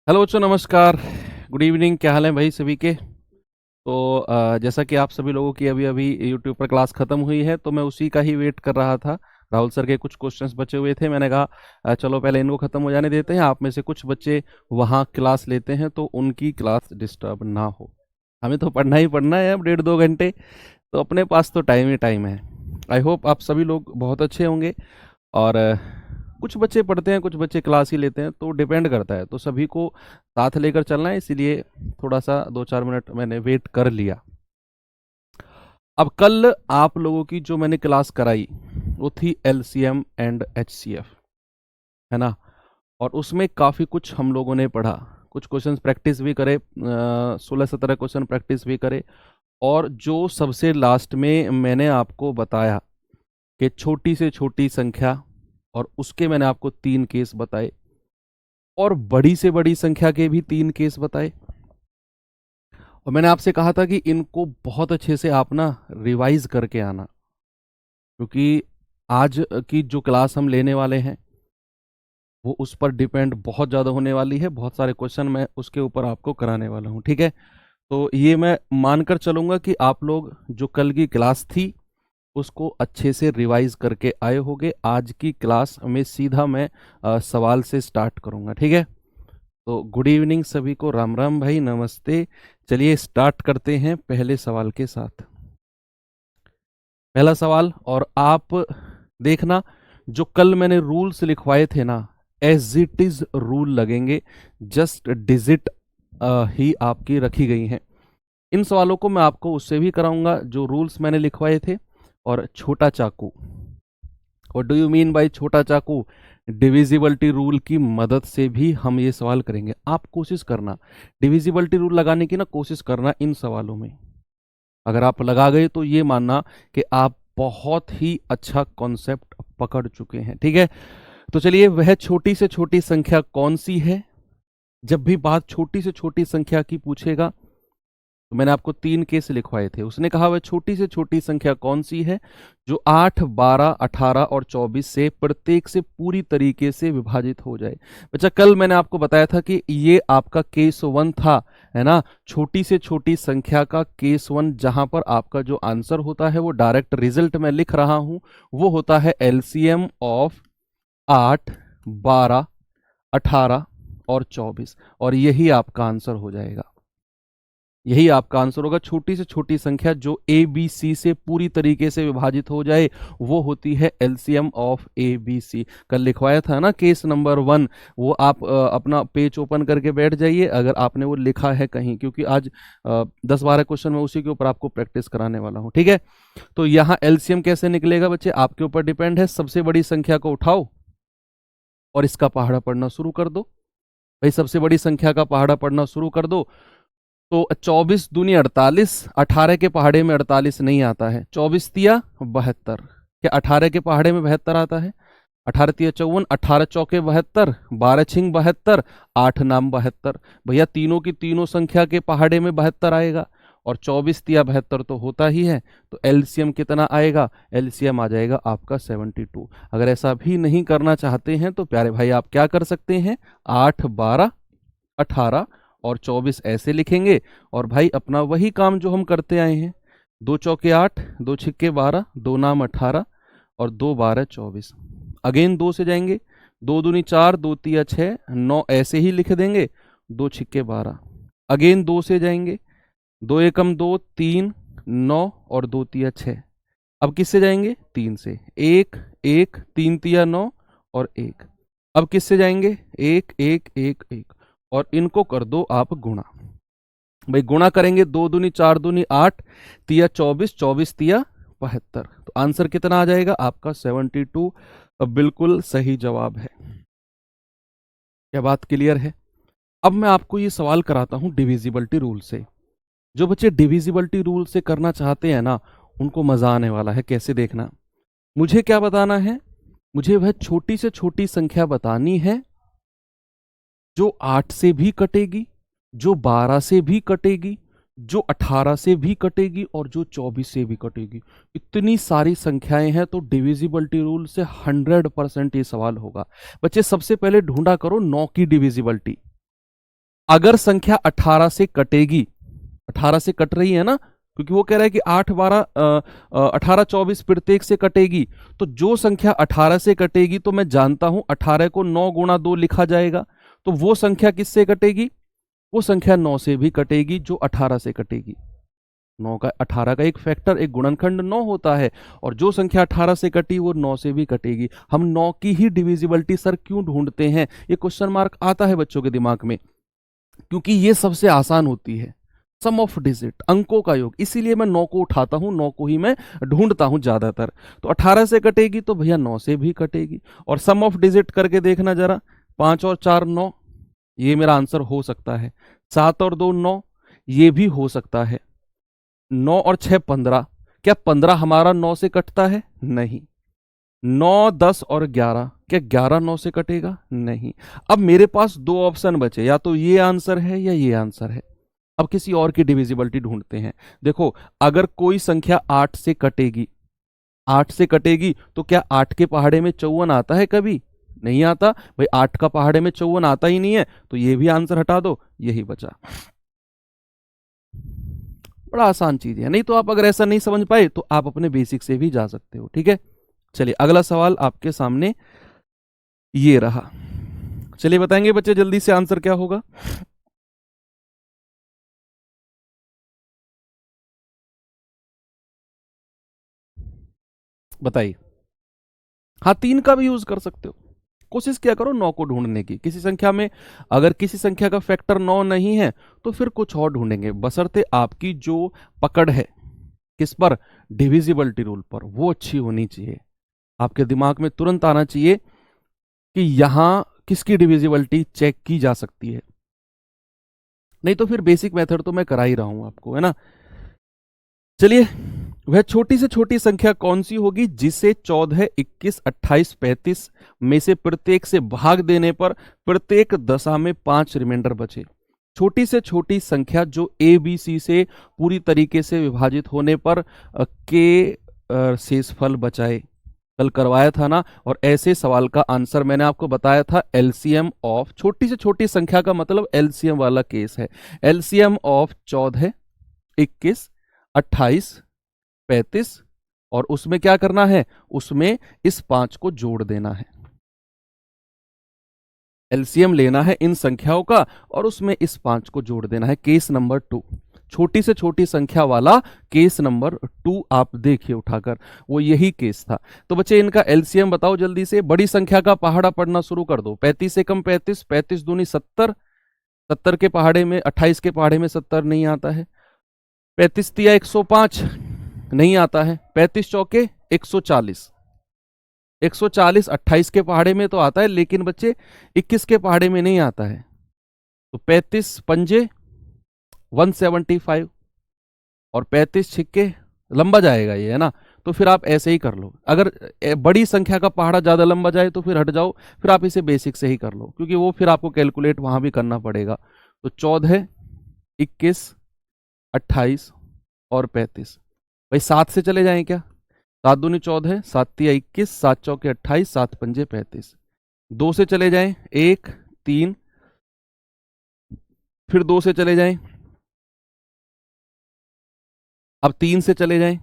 Hello बच्चों, नमस्कार। Good evening. क्या हाल है भाई सभी के? तो जैसा कि आप सभी लोगों की अभी अभी यूट्यूब पर क्लास ख़त्म हुई है, तो मैं उसी का ही वेट कर रहा था। राहुल सर के कुछ क्वेश्चंस बचे हुए थे। मैंने कहा चलो पहले इनको ख़त्म हो जाने देते हैं। आप में से कुछ बच्चे वहाँ क्लास लेते हैं तो उनकी क्लास डिस्टर्ब ना हो। हमें तो पढ़ना ही पढ़ना है अब 1.5-2 घंटे, तो अपने पास तो टाइम ही टाइम है। आई होप आप सभी लोग बहुत अच्छे होंगे। और कुछ बच्चे पढ़ते हैं, कुछ बच्चे क्लास ही लेते हैं, तो डिपेंड करता है। तो सभी को साथ लेकर चलना है, इसीलिए थोड़ा सा 2-4 मिनट मैंने वेट कर लिया। अब कल आप लोगों की जो मैंने क्लास कराई वो थी एलसीएम एंड एचसीएफ, है ना। और उसमें काफ़ी कुछ हम लोगों ने पढ़ा। कुछ क्वेश्चंस प्रैक्टिस भी करे, 16-17 क्वेश्चन प्रैक्टिस भी करे। और जो सबसे लास्ट में मैंने आपको बताया कि छोटी से छोटी संख्या, और उसके मैंने आपको 3 केस बताए, और बड़ी से बड़ी संख्या के भी 3 केस बताए। और मैंने आपसे कहा था कि इनको बहुत अच्छे से आप ना रिवाइज करके आना, क्योंकि आज की जो क्लास हम लेने वाले हैं वो उस पर डिपेंड बहुत ज़्यादा होने वाली है। बहुत सारे क्वेश्चन मैं उसके ऊपर आपको कराने वाला हूँ, ठीक है। तो ये मैं मानकर चलूँगा कि आप लोग जो कल की क्लास थी उसको अच्छे से रिवाइज करके आए होंगे। आज की क्लास में सीधा मैं सवाल से स्टार्ट करूँगा, ठीक है। तो गुड इवनिंग सभी को, राम राम भाई, नमस्ते। चलिए स्टार्ट करते हैं पहले सवाल के साथ। पहला सवाल, और आप देखना जो कल मैंने रूल्स लिखवाए थे ना, एज इट इज रूल लगेंगे। जस्ट डिजिट ही आपकी रखी गई हैं। इन सवालों को मैं आपको उससे भी कराऊंगा जो रूल्स मैंने लिखवाए थे। और छोटा चाकू, what do you mean by छोटा चाकू? डिविजिबिलिटी रूल की मदद से भी हम ये सवाल करेंगे। आप कोशिश करना डिविजिबिलिटी रूल लगाने की ना कोशिश करना इन सवालों में। अगर आप लगा गए तो ये मानना कि आप बहुत ही अच्छा कॉन्सेप्ट पकड़ चुके हैं, ठीक है। तो चलिए, वह छोटी से छोटी संख्या कौन सी है? जब भी बात छोटी से छोटी संख्या की पूछेगा तो मैंने आपको 3 केस लिखवाए थे। उसने कहा वह छोटी से छोटी संख्या कौन सी है जो 8, 12, 18 और 24 से प्रत्येक से पूरी तरीके से विभाजित हो जाए। बच्चा, कल मैंने आपको बताया था कि ये आपका केस 1 था, है ना। छोटी से छोटी संख्या का केस 1, जहां पर आपका जो आंसर होता है वो डायरेक्ट रिजल्ट में लिख रहा हूं, वो होता है एलसीएम ऑफ 8, 12, 18 और 24। और यही आपका आंसर हो जाएगा। यही आपका आंसर होगा। छोटी से छोटी संख्या जो ए बी सी से पूरी तरीके से विभाजित हो जाए वो होती है LCM of A B C. कल लिखवाया था ना केस नंबर 1, वो आप अपना पेज ओपन करके बैठ जाइए अगर आपने वो लिखा है कहीं, क्योंकि आज 10-12 क्वेश्चन मैं उसी के ऊपर आपको प्रैक्टिस कराने वाला हूँ, ठीक है। तो यहाँ एलसीएम कैसे निकलेगा बच्चे, आपके ऊपर डिपेंड है। सबसे बड़ी संख्या को उठाओ और इसका पहाड़ा पढ़ना शुरू कर दो। भाई, सबसे बड़ी संख्या का पहाड़ा पढ़ना शुरू कर दो। तो 24 दूनी 48, 18 के पहाड़े में 48 नहीं आता है। 24 तिया 72, क्या 18 के पहाड़े में 72 आता है? 18 तिया 54, 18 चौके 72, 12 छिंग 72, 8 नाम 72। भैया, तीनों की तीनों संख्या के पहाड़े में 72 आएगा, और 24 तिया 72 तो होता ही है। तो एलसीएम कितना आएगा? एलसीएम आ जाएगा आपका 72। अगर ऐसा भी नहीं करना चाहते हैं तो प्यारे भाई आप क्या कर सकते हैं, 8, 12, 18 और 24 ऐसे लिखेंगे। और भाई अपना वही काम जो हम करते आए हैं, 2 चौके 8, 2 छिक्के 12, 2 नाम 18 और 2 12 24। अगेन 2 से जाएंगे, 2 दूनी 4, 2 तिया 6, 9 ऐसे ही लिख देंगे, 2 छिक्के 12। अगेन 2 से जाएंगे, 2 एकम 2, 3, 9 और 2 तिया 6। अब किससे जाएंगे? 3 से, 1 1, 3 तिया 9 और 1। अब किससे जाएंगे? 1 1 1 1, और इनको कर दो आप गुणा। भाई गुणा करेंगे, 2 दूनी 4 दूनी 8, तिया 24, 24 तिया 72। तो आंसर कितना आ जाएगा आपका? 72। अब बिल्कुल सही जवाब है। क्या बात क्लियर है? अब मैं आपको ये सवाल कराता हूं डिविजिबिलिटी रूल से। जो बच्चे डिविजिबिलिटी रूल से करना चाहते हैं ना, उनको मजा आने वाला है। कैसे, देखना। मुझे क्या बताना है? मुझे वह छोटी से छोटी संख्या बतानी है जो 8 से भी कटेगी, जो 12 से भी कटेगी, जो 18 से भी कटेगी और जो 24 से भी कटेगी। इतनी सारी संख्याएं हैं, तो डिविजिबिलिटी रूल से 100% ये सवाल होगा। बच्चे, सबसे पहले ढूंढा करो 9 की डिविजिबिलिटी। अगर संख्या 18 से कटेगी, 18 से कट रही है ना, क्योंकि वो कह रहा है कि 8 12 18 24 प्रत्येक से कटेगी, तो जो संख्या 18 से कटेगी तो मैं जानता हूं 18 को 9 गुणा 2 लिखा जाएगा, तो वो संख्या किससे कटेगी? वो संख्या 9 से भी कटेगी जो 18 से कटेगी। 9 का 18 का एक फैक्टर, एक गुणनखंड 9 होता है, और जो संख्या 18 से कटी वो 9 से भी कटेगी। हम 9 की ही डिविजिबिलिटी सर क्यों ढूंढते हैं? ये क्वेश्चन मार्क आता है बच्चों के दिमाग में, क्योंकि ये सबसे आसान होती है, सम ऑफ डिजिट, अंकों का योग, इसीलिए मैं 9 को उठाता हूं, 9 को ही मैं ढूंढता हूं ज्यादातर। तो 18 से कटेगी तो भैया 9 से भी कटेगी। और सम ऑफ डिजिट करके देखना जरा, 5 और 4 9, ये मेरा आंसर हो सकता है। 7 और 2 9, ये भी हो सकता है। 9 और 6 15, क्या 15 हमारा 9 से कटता है? नहीं। 9 10 और 11, क्या 11 9 से कटेगा? नहीं। अब मेरे पास दो ऑप्शन बचे, या तो ये आंसर है या ये आंसर है। अब किसी और की डिविजिबिलिटी ढूंढते हैं। देखो, अगर कोई संख्या 8 से कटेगी, 8 से कटेगी तो क्या 8 के पहाड़े में 54 आता है? कभी नहीं आता भाई, 8 का पहाड़े में 54 आता ही नहीं है, तो ये भी आंसर हटा दो, यही बचा। बड़ा आसान चीज है। नहीं तो आप अगर ऐसा नहीं समझ पाए तो आप अपने बेसिक से भी जा सकते हो। ठीक है, चलिए अगला सवाल आपके सामने ये रहा। चलिए बताएंगे बच्चे जल्दी से आंसर क्या होगा। बताइए। हाँ, 3 का भी यूज कर सकते हो। कोशिश किया करो 9 को ढूंढने की। किसी संख्या में अगर किसी संख्या का फैक्टर 9 नहीं है तो फिर कुछ और ढूंढेंगे, बशर्ते आपकी जो पकड़ है किस पर, डिविजिबिलिटी रूल पर, वो अच्छी होनी चाहिए। आपके दिमाग में तुरंत आना चाहिए कि यहां किसकी डिविजिबिलिटी चेक की जा सकती है। नहीं तो फिर बेसिक मेथड तो मैं करा ही रहा हूं आपको, है ना। चलिए, वह छोटी से छोटी संख्या कौन सी होगी जिसे 14 21 28 35 में से प्रत्येक से भाग देने पर प्रत्येक दशा में 5 रिमाइंडर बचे। छोटी से छोटी संख्या जो ए बी सी से पूरी तरीके से विभाजित होने पर के शेषफल बचाए। कल करवाया था ना, और ऐसे सवाल का आंसर मैंने आपको बताया था, एलसीएम ऑफ छोटी से छोटी संख्या का मतलब एलसीएम वाला केस है। एलसीएम ऑफ 14 21 28 35, और उसमें क्या करना है, उसमें इस 5 को जोड़ देना है। एलसीएम लेना है इन संख्याओं का और उसमें इस 5 को जोड़ देना है। केस नंबर 2, छोटी से छोटी संख्या वाला केस नंबर 2 आप देखिए उठाकर, वो यही केस था। तो बच्चे इनका एलसीएम बताओ जल्दी से। बड़ी संख्या का पहाड़ा पढ़ना शुरू कर दो। 35 से कम 35, 35 दूनी 70, 70 के पहाड़े में 28 के पहाड़े में 70 नहीं आता है। 35 तिया 105 नहीं आता है। 35 चौके 140, 140 28 के पहाड़े में तो आता है, लेकिन बच्चे 21 के पहाड़े में नहीं आता है। तो 35 पंजे 175, और 35 छिक्के, लंबा जाएगा ये, है ना। तो फिर आप ऐसे ही कर लो। अगर बड़ी संख्या का पहाड़ा ज्यादा लंबा जाए तो फिर हट जाओ, फिर आप इसे बेसिक से ही कर लो, क्योंकि वो फिर आपको कैलकुलेट वहां भी करना पड़ेगा। तो 14 21 28 और 35, भाई 7 से चले जाएं क्या? 7 दूनी 14, 7 तिया 21, 7 चौके 28, 7 पंजे 35। 2 से चले जाएं 1 3, फिर 2 से चले जाएं, अब 3 से चले जाएं,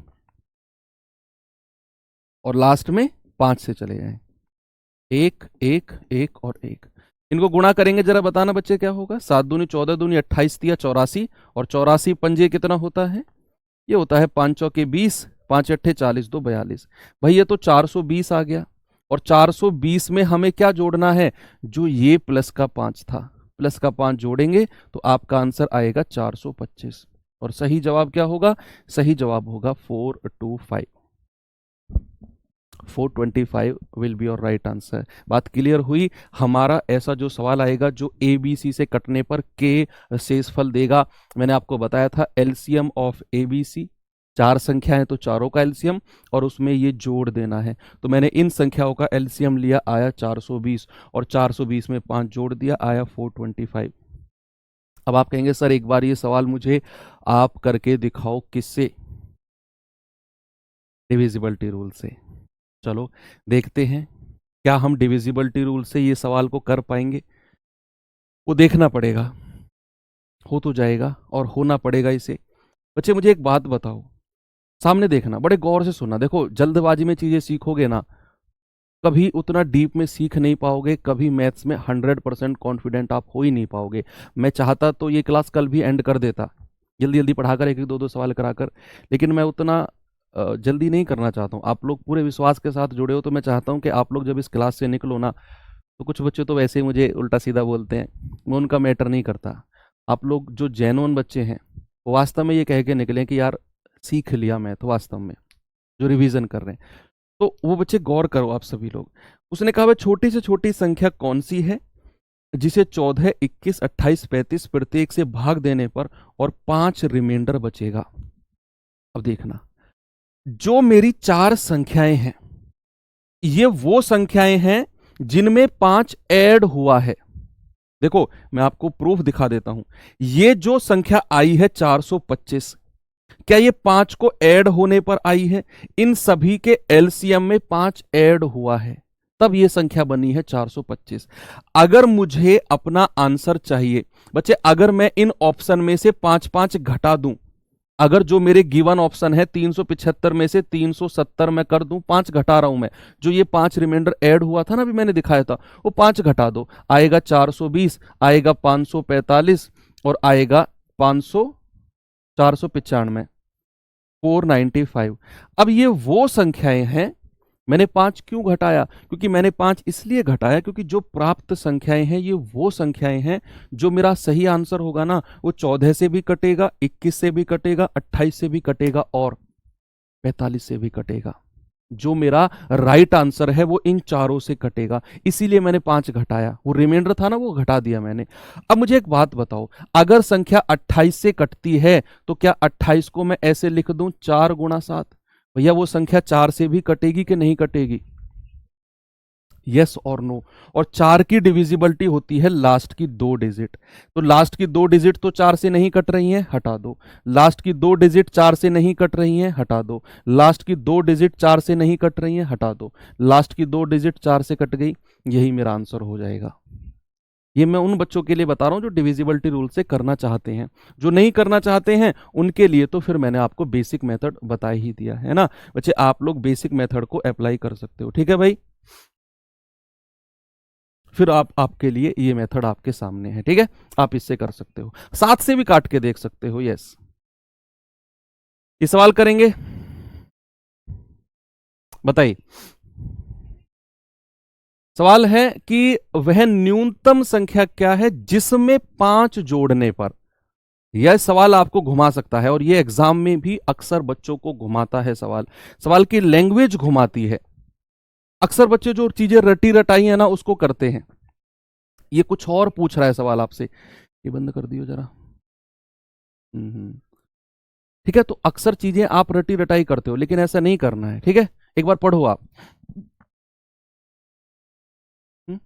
और लास्ट में 5 से चले जाएं। 1 1 1 और 1। इनको गुणा करेंगे, जरा बताना बच्चे क्या होगा। 7 दूनी 14 दूनी 28 तिया 84, और 84 पंजे कितना होता है? ये होता है 5 चौके 20, 5 अट्ठे 40, 2 42। भाई ये तो 420 आ गया, और 420 में हमें क्या जोड़ना है? जो ये प्लस का 5 था, प्लस का 5 जोड़ेंगे तो आपका आंसर आएगा 425। और सही जवाब क्या होगा? सही जवाब होगा 425। 425 will be your right answer. बात क्लियर हुई। हमारा ऐसा जो सवाल आएगा जो ए बी सी से कटने पर के शेषफल देगा, मैंने आपको बताया था LCM of A B C, 4 संख्या है तो चारों का एलसीएम, और उसमें ये जोड़ देना है। तो मैंने इन संख्याओं का एलसीएम लिया, आया 420, और 420 में 5 जोड़ दिया, आया 425। अब आप कहेंगे सर एक बार ये सवाल मुझे आप करके दिखाओ। किससे? डिविजिबिलिटी रूल से। चलो देखते हैं क्या हम डिविजिबिलिटी रूल से ये सवाल को कर पाएंगे, वो देखना पड़ेगा। हो तो जाएगा और होना पड़ेगा इसे। बच्चे मुझे एक बात बताओ, सामने देखना, बड़े गौर से सुनना। देखो जल्दबाजी में चीजें सीखोगे ना, कभी उतना डीप में सीख नहीं पाओगे, कभी मैथ्स में 100% कॉन्फिडेंट आप हो ही नहीं पाओगे। मैं चाहता तो ये क्लास कल भी एंड कर देता, जल्दी जल्दी पढ़ाकर एक एक दो दो सवाल कराकर, लेकिन मैं उतना जल्दी नहीं करना चाहता हूँ। आप लोग पूरे विश्वास के साथ जुड़े हो, तो मैं चाहता हूँ कि आप लोग जब इस क्लास से निकलो ना, तो कुछ बच्चे तो वैसे ही मुझे उल्टा सीधा बोलते हैं, मैं उनका मैटर नहीं करता। आप लोग जो जेन्युइन बच्चे हैं, वो वास्तव में ये कह के निकले कि यार सीख लिया मैथ, वास्तव में जो रिवीजन कर रहे हैं, तो वो बच्चे गौर करो आप सभी लोग। उसने कहा भाई छोटी से छोटी संख्या कौन सी है जिसे 14, 21, 28, 35 प्रत्येक से भाग देने पर और 5 रिमाइंडर बचेगा। अब देखना, जो मेरी 4 संख्याएं हैं, ये वो संख्याएं हैं जिनमें 5 ऐड हुआ है। देखो मैं आपको प्रूफ दिखा देता हूं। ये जो संख्या आई है 425, क्या ये 5 को ऐड होने पर आई है? इन सभी के एलसीएम में 5 ऐड हुआ है, तब ये संख्या बनी है 425। अगर मुझे अपना आंसर चाहिए बच्चे, अगर मैं इन ऑप्शन में से 5 घटा दूं, अगर जो मेरे गिवन ऑप्शन है 375 में से 370 मैं कर दूं, 5 घटा रहा हूं मैं, जो ये 5 रिमाइंडर ऐड हुआ था ना, अभी मैंने दिखाया था, वो 5 घटा दो, आएगा 420, आएगा 545 और आएगा 500, 495, 495। अब ये वो संख्याएं हैं, मैंने 5 क्यों घटाया? क्योंकि मैंने 5 इसलिए घटाया क्योंकि जो प्राप्त संख्याएं हैं ये वो संख्याएं हैं जो मेरा सही आंसर होगा ना, वो 14 से भी कटेगा, 21 से भी कटेगा, 28 से भी कटेगा और 45 से भी कटेगा। जो मेरा राइट आंसर है वो इन चारों से कटेगा, इसीलिए मैंने 5 घटाया। वो रिमाइंडर था ना, वो घटा दिया मैंने। अब मुझे एक बात बताओ, अगर संख्या 28 से कटती है तो क्या 28 को मैं ऐसे लिख दूं 4 गुणा 7? भैया वो संख्या 4 से भी कटेगी कि नहीं कटेगी? यस और नो। और 4 की डिविजिबिलिटी होती है लास्ट की 2 डिजिट, तो लास्ट की 2 डिजिट तो 4 से नहीं कट रही हैं, हटा दो। लास्ट की 2 डिजिट 4 से नहीं कट रही हैं, हटा दो। लास्ट की 2 डिजिट 4 से नहीं कट रही हैं, हटा दो। लास्ट की 2 डिजिट 4 से कट गई, यही मेरा आंसर हो जाएगा। ये मैं उन बच्चों के लिए बता रहा हूं जो डिविजिबिलिटी रूल से करना चाहते हैं। जो नहीं करना चाहते हैं उनके लिए तो फिर मैंने आपको बेसिक मेथड बता ही दिया है ना बच्चे, आप लोग बेसिक मेथड को अप्लाई कर सकते हो, ठीक है भाई। फिर आपके लिए ये मेथड आपके सामने है, ठीक है, आप इससे कर सकते हो, 7 से भी काट के देख सकते हो। यस, ये सवाल करेंगे, बताइए। सवाल है कि वह न्यूनतम संख्या क्या है जिसमें 5 जोड़ने पर, यह सवाल आपको घुमा सकता है और यह एग्जाम में भी अक्सर बच्चों को घुमाता है। सवाल, सवाल की लैंग्वेज घुमाती है। अक्सर बच्चे जो चीजें रटी रटाई है ना उसको करते हैं। ये कुछ और पूछ रहा है सवाल आपसे, ये बंद कर दियो जरा। ठीक है, तो अक्सर चीजें आप रटी रटाई करते हो, लेकिन ऐसा नहीं करना है, ठीक है। एक बार पढ़ो आप। हम्म?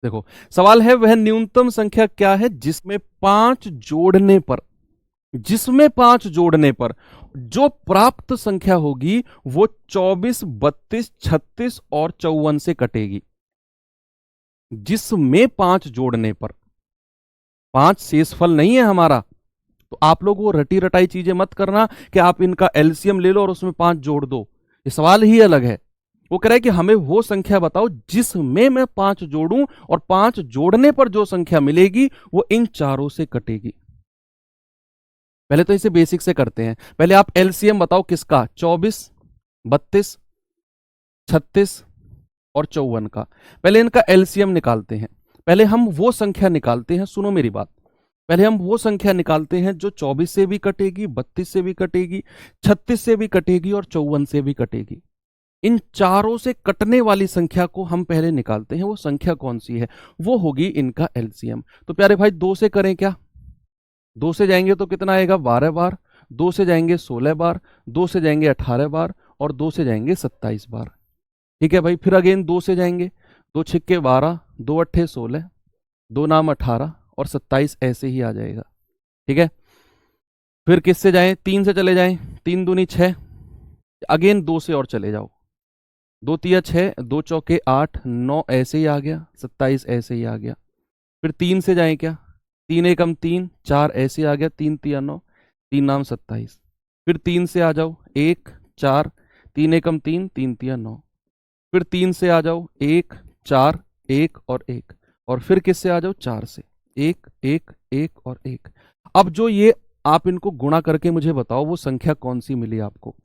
देखो सवाल है वह न्यूनतम संख्या क्या है जिसमें 5 जोड़ने पर, जिसमें 5 जोड़ने पर जो प्राप्त संख्या होगी वो 24, 32, 36 और 54 से कटेगी। जिसमें 5 जोड़ने पर, 5 शेषफल नहीं है हमारा, तो आप लोग वो रटी रटाई चीजें मत करना कि आप इनका एलसीएम ले लो और उसमें 5 जोड़ दो, ये सवाल ही अलग है। वो कह रहा है कि हमें वो संख्या बताओ जिसमें मैं 5 जोड़ूं और 5 जोड़ने पर जो संख्या मिलेगी वो इन चारों से कटेगी। पहले तो इसे बेसिक से करते हैं। पहले आप एलसीएम बताओ किसका, 24, 32, 36 और 54 का। पहले इनका एलसीएम निकालते हैं। पहले हम वो संख्या निकालते हैं, सुनो मेरी बात, पहले हम वो संख्या निकालते हैं जो 24 से भी कटेगी, 32 से भी कटेगी, 36 से भी कटेगी और 54 से भी कटेगी। इन चारों से कटने वाली संख्या को हम पहले निकालते हैं। वो संख्या कौन सी है? वो होगी इनका एलसीएम। तो प्यारे भाई 2 से करें क्या? 2 से जाएंगे तो कितना आएगा, 12 बार। 2 से जाएंगे 16 बार। 2 से जाएंगे 18 बार और 2 से जाएंगे 27 बार। ठीक है भाई, फिर अगेन 2 से जाएंगे, 2 छिक्के 12, 2 अट्ठे 16, 2 नाम 18 और 27 ऐसे ही आ जाएगा। ठीक है, फिर किससे जाएं, 3 से चले जाएं, 3 दूनी 6, अगेन 2 से और चले जाओ, दो तिया 6, दो चौके 8, 9 ऐसे ही आ गया, 27 ऐसे ही आ गया। फिर 3 से जाएं क्या, 3 एकम 3, 4 ऐसे आ गया, 3 तिया 9, 3 नाम 27। फिर 3 से आ जाओ, 1 4, 3 एकम 3, 3 तिया 9। फिर 3 से आ जाओ, 1 4 1 और 1। और फिर किससे आ जाओ, 4 से, 1 1 1 और 1। अब जो ये आप इनको गुणा करके मुझे बताओ वो संख्या कौन सी मिली आपको।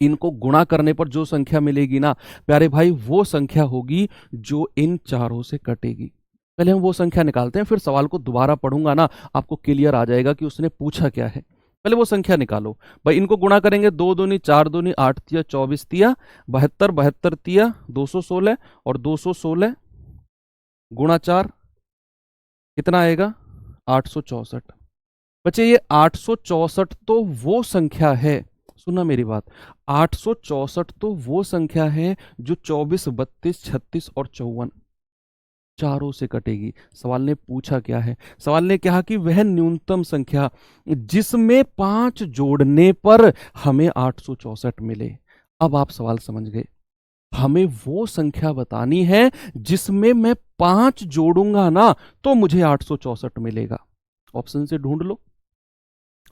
इनको गुणा करने पर जो संख्या मिलेगी ना प्यारे भाई, वो संख्या होगी जो इन चारों से कटेगी। पहले हम वो संख्या निकालते हैं, फिर सवाल को दोबारा पढ़ूंगा ना, आपको क्लियर आ जाएगा कि उसने पूछा क्या है। पहले वो संख्या निकालो भाई, इनको गुणा करेंगे, 2 दूनी 4 दूनी 8 तिया 24 तिया 72, 72 तिया 216, और 216 गुणा 4 कितना आएगा, 864। बच्चे ये 864 तो वो संख्या है, सुना मेरी बात, 864 तो वो संख्या है जो 24 32 36 और 54 चारों से कटेगी। सवाल ने पूछा क्या है, सवाल ने कहा कि वह न्यूनतम संख्या जिसमें 5 जोड़ने पर हमें 864 मिले। अब आप सवाल समझ गए, हमें वो संख्या बतानी है जिसमें मैं 5 जोड़ूंगा ना तो मुझे 864 मिलेगा। ऑप्शन से ढूंढ लो,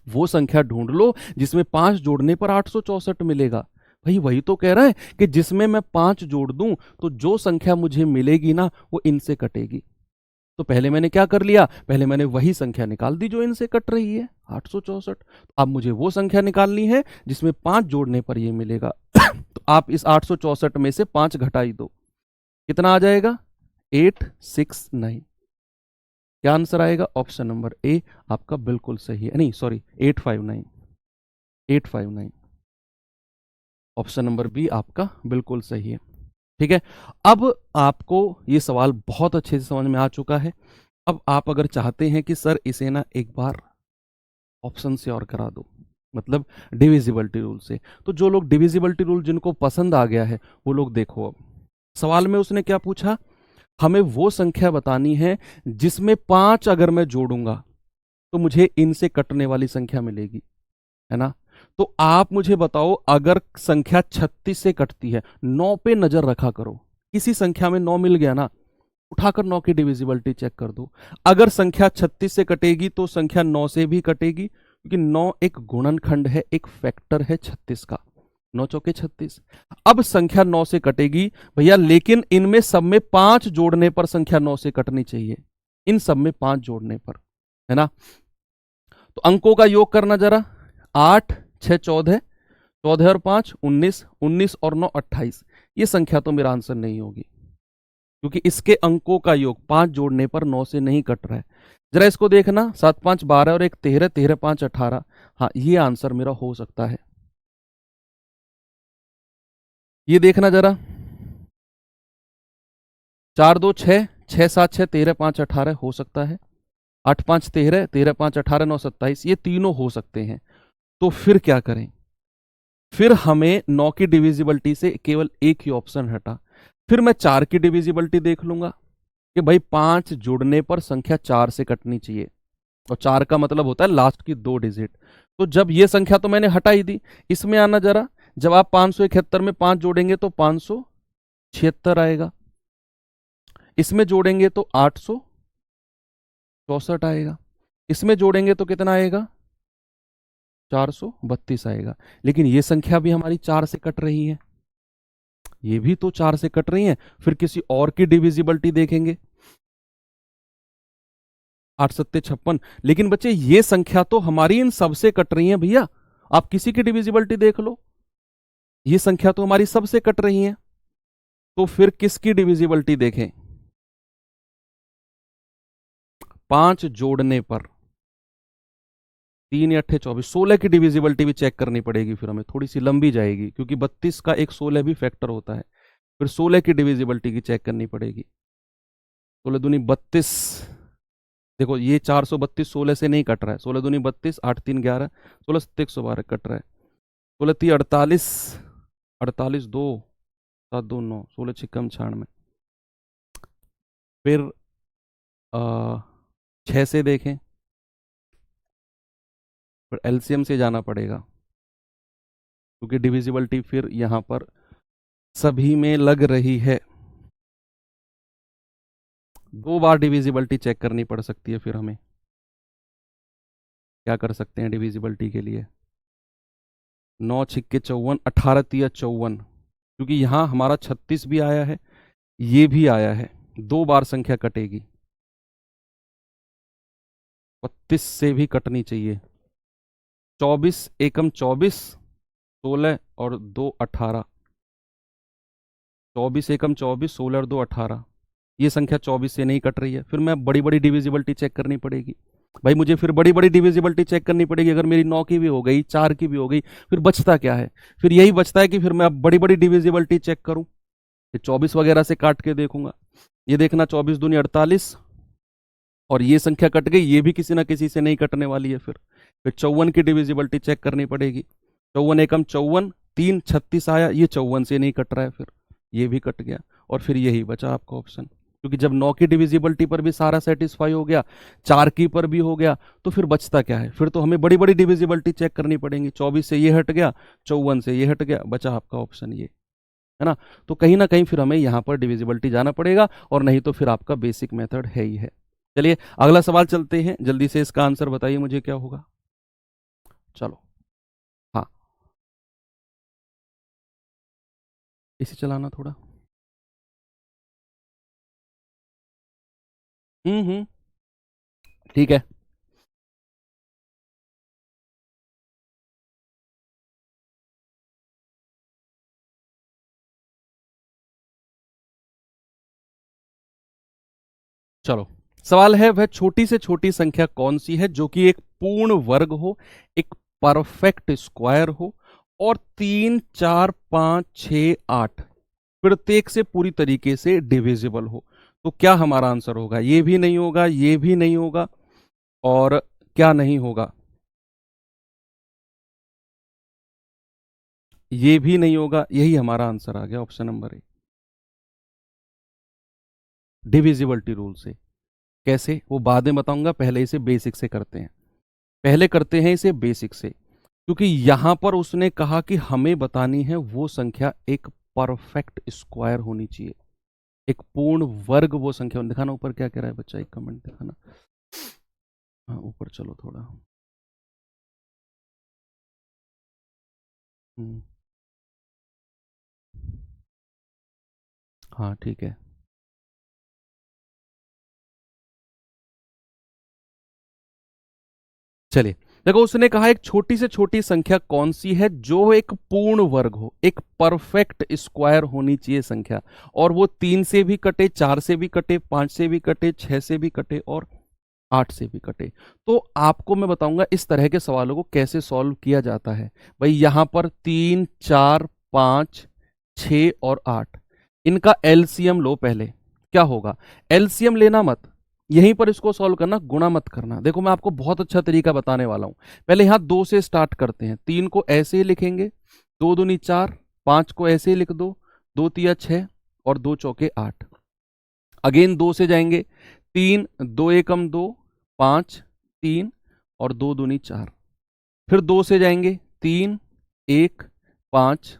वो संख्या ढूंढ लो जिसमें 5 जोड़ने पर 864 मिलेगा। भाई वही तो कह रहा है कि जिसमें मैं 5 जोड़ दूं तो जो संख्या मुझे मिलेगी ना वो इनसे कटेगी। तो पहले मैंने क्या कर लिया, पहले मैंने वही संख्या निकाल दी जो इनसे कट रही है, 864। अब मुझे वो संख्या निकालनी है जिसमें 5 जोड़ने पर ये मिलेगा। तो आप इस 864 में से 5 घटाई दो, कितना आ जाएगा, 869। क्या आंसर आएगा, ऑप्शन नंबर ए आपका बिल्कुल सही है, नहीं सॉरी 859, 859। ऑप्शन नंबर बी आपका बिल्कुल सही है। ठीक है, अब आपको ये सवाल बहुत अच्छे से समझ में आ चुका है। अब आप अगर चाहते हैं कि सर इसे ना एक बार ऑप्शन से और करा दो, मतलब डिविजिबिलिटी रूल से, तो जो लोग डिविजिबिलिटी रूल जिनको पसंद आ गया है वो लोग देखो। अब सवाल में उसने क्या पूछा, हमें वो संख्या बतानी है जिसमें 5 अगर मैं जोड़ूंगा तो मुझे इनसे कटने वाली संख्या मिलेगी, है ना। तो आप मुझे बताओ, अगर संख्या 36 से कटती है, 9 पे नजर रखा करो, किसी संख्या में 9 मिल गया ना, उठाकर 9 की डिविजिबिलिटी चेक कर दो। अगर संख्या 36 से कटेगी तो संख्या 9 से भी कटेगी, क्योंकि 9 एक गुणनखंड है, एक फैक्टर है 36 का, 9 चौके 36। अब संख्या 9 से कटेगी भैया, लेकिन इनमें सब में 5 जोड़ने पर संख्या 9 से कटनी चाहिए, इन सब में 5 जोड़ने पर, है ना। तो अंकों का योग करना जरा, 8 6 14, 14 और 5 19, 19 और 9 28। ये संख्या तो मेरा आंसर नहीं होगी, क्योंकि इसके अंकों का योग 5 जोड़ने पर 9 से नहीं कट रहा है। जरा इसको देखना, 7 5 12 और 1 13, 13 5 18। हाँ, ये आंसर मेरा हो सकता है। ये देखना जरा, 4 2 6, 6 7 6 13 5 18 हो सकता है, 8 5 13, 13 5 18 9 27, ये तीनों हो सकते हैं। तो फिर क्या करें, फिर हमें 9 की डिविजिबिलिटी से केवल एक ही ऑप्शन हटा, फिर मैं 4 की डिविजिबिलिटी देख लूंगा कि भाई 5 जुड़ने पर संख्या 4 से कटनी चाहिए, और 4 का मतलब होता है लास्ट की 2 डिजिट। तो जब ये संख्या तो मैंने हटाई दी, इसमें आना जरा, जब आप 571 में 5 जोड़ेंगे तो 576 आएगा, इसमें जोड़ेंगे तो 864 आएगा, इसमें जोड़ेंगे तो कितना आएगा, 432 आएगा। लेकिन ये संख्या भी हमारी 4 से कट रही है, ये भी तो 4 से कट रही है। फिर किसी और की डिविजिबिलिटी देखेंगे, 8 सत्ते 56। लेकिन बच्चे ये संख्या तो हमारी इन सबसे कट रही है भैया, आप किसी की डिविजिबिलिटी देख लो, ये संख्या तो हमारी सबसे कट रही है। तो फिर किसकी डिविजिबिलिटी देखें, 5 जोड़ने पर 3 या 8 24, 16 की डिविजिबिलिटी भी चेक करनी पड़ेगी, फिर हमें थोड़ी सी लंबी जाएगी, क्योंकि 32 का एक 16 भी फैक्टर होता है। फिर 16 की डिविजिबिलिटी की चेक करनी पड़ेगी, 16 दूनी 32। देखो ये 432 16 से नहीं कट रहा है, 16 दूनी 32, 8 3 11, 16 सत्ते 112 कट रहा है, 16 3 48, 48 2 7 2 9, 16 छिक्कम 96। फिर 6 से देखें, फिर एलसीएम से जाना पड़ेगा, क्योंकि डिविजिबिलिटी फिर यहाँ पर सभी में लग रही है। 2 बार डिविजिबिलिटी चेक करनी पड़ सकती है। फिर हमें क्या कर सकते हैं डिविजिबिलिटी के लिए? 9 छिक्के 54, 18 तिया 54, क्योंकि यहां हमारा 36 भी आया है, ये भी आया है। 2 बार संख्या कटेगी। 32 से भी कटनी चाहिए। 24 एकम 24, 16 और 2 18। 24 एकम 24, 16 और 2 18। ये संख्या 24 से नहीं कट रही है। फिर मैं बड़ी बड़ी डिविजिबिलिटी चेक करनी पड़ेगी भाई मुझे। फिर बड़ी बड़ी डिविजिबिलिटी चेक करनी पड़ेगी। अगर मेरी 9 की भी हो गई, 4 की भी हो गई, फिर बचता क्या है? फिर यही बचता है कि फिर मैं अब बड़ी बड़ी डिविजिबिलिटी चेक करूं। फिर 24 वगैरह से काट के देखूंगा। ये देखना 24 दूनी 48, और ये संख्या कट गई, ये भी किसी ना किसी से नहीं कटने वाली है। फिर 54 की डिविजिबिलिटी चेक करनी पड़ेगी। 54 एकम 54, 3 36 आया, ये 54 से नहीं कट रहा है, फिर ये भी कट गया। और फिर यही बचा आपका ऑप्शन, क्योंकि जब 9 की डिविजिबिलिटी पर भी सारा सेटिस्फाई हो गया, 4 की पर भी हो गया, तो फिर बचता क्या है? फिर तो हमें बड़ी बड़ी डिविजिबिलिटी चेक करनी पड़ेगी। 24 से ये हट गया, 54 से ये हट गया, बचा आपका ऑप्शन ये, है ना। तो कहीं ना कहीं फिर हमें यहां पर डिविजिबिलिटी जाना पड़ेगा, और नहीं तो फिर आपका बेसिक मेथड है ही है। चलिए अगला सवाल चलते हैं, जल्दी से इसका आंसर बताइए मुझे क्या होगा। चलो, हाँ, इसे चलाना थोड़ा। ठीक है। चलो, सवाल है वह छोटी से छोटी संख्या कौन सी है जो कि एक पूर्ण वर्ग हो, एक परफेक्ट स्क्वायर हो, और 3 4 5 6 8 प्रत्येक से पूरी तरीके से डिविजिबल हो। तो क्या हमारा आंसर होगा? ये भी नहीं होगा, ये भी नहीं होगा, और क्या नहीं होगा? ये भी नहीं होगा। यही हमारा आंसर आ गया, option number A, divisibility rule से। कैसे, वो बाद में बताऊंगा, पहले इसे बेसिक से करते हैं। पहले करते हैं इसे बेसिक से, क्योंकि यहां पर उसने कहा कि हमें बतानी है वो संख्या एक परफेक्ट स्क्वायर होनी चाहिए, एक पूर्ण वर्ग वो संख्या। दिखाना ऊपर क्या कह रहा है बच्चा, एक कमेंट दिखाना। हाँ, ऊपर चलो थोड़ा। हम्म, हाँ ठीक है। चलिए, देखो उसने कहा एक छोटी से छोटी संख्या कौन सी है जो एक पूर्ण वर्ग हो, एक परफेक्ट स्क्वायर होनी चाहिए संख्या, और वो 3 से भी कटे, 4 से भी कटे, 5 से भी कटे, 6 से भी कटे, और 8 से भी कटे। तो आपको मैं बताऊंगा इस तरह के सवालों को कैसे सॉल्व किया जाता है। भाई यहां पर 3 4 5 6 और 8, इनका एलसीएम लो पहले। क्या होगा? एलसीएम लेना मत, यहीं पर इसको सॉल्व करना, गुणा मत करना। देखो मैं आपको बहुत अच्छा तरीका बताने वाला हूं। पहले यहां 2 से स्टार्ट करते हैं। 3 को ऐसे ही लिखेंगे, 2 दूनी 4, 5 को ऐसे ही लिख दो, 2 तिया 6 और 2 चौके 8। अगेन 2 से जाएंगे, 3 2 एकम 2, 5 3 और 2 दूनी 4। फिर 2 से जाएंगे, 3 1 5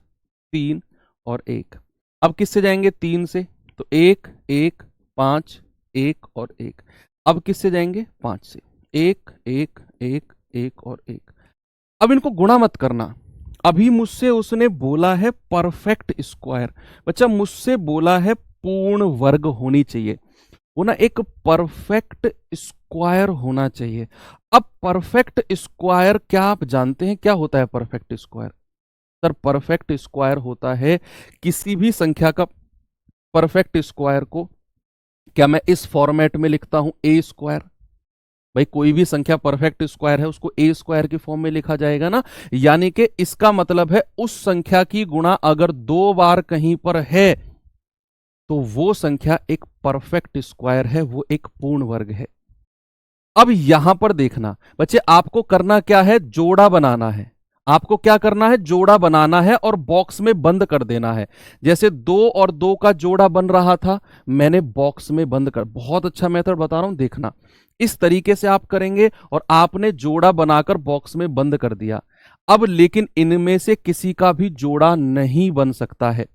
3 और 1। अब किससे जाएंगे? 3 से, तो 1 1 5 1 और 1। अब किससे जाएंगे? 5 से, 1 1 1 1 और 1। अब इनको गुणा मत करना। अभी मुझसे उसने बोला है परफेक्ट स्क्वायर, बच्चा मुझसे बोला है पूर्ण वर्ग होनी चाहिए, वो ना एक परफेक्ट स्क्वायर होना चाहिए। अब परफेक्ट स्क्वायर क्या आप जानते हैं क्या होता है perfect square? Sir perfect square होता है किसी भी संख्या का परफेक्ट स्क्वायर को, क्या मैं इस फॉर्मेट में लिखता हूं ए स्क्वायर? भाई कोई भी संख्या परफेक्ट स्क्वायर है उसको ए स्क्वायर की फॉर्म में लिखा जाएगा ना। यानी कि इसका मतलब है उस संख्या की गुणा अगर 2 बार कहीं पर है तो वो संख्या एक परफेक्ट स्क्वायर है, वो एक पूर्ण वर्ग है। अब यहां पर देखना बच्चे, आपको करना क्या है? जोड़ा बनाना है। आपको क्या करना है? जोड़ा बनाना है और बॉक्स में बंद कर देना है। जैसे 2 और 2 का जोड़ा बन रहा था, मैंने बॉक्स में बंद कर, बहुत अच्छा मेथड बता रहा हूं, देखना इस तरीके से आप करेंगे और आपने जोड़ा बनाकर बॉक्स में बंद कर दिया। अब लेकिन इनमें से किसी का भी जोड़ा नहीं बन सकता है।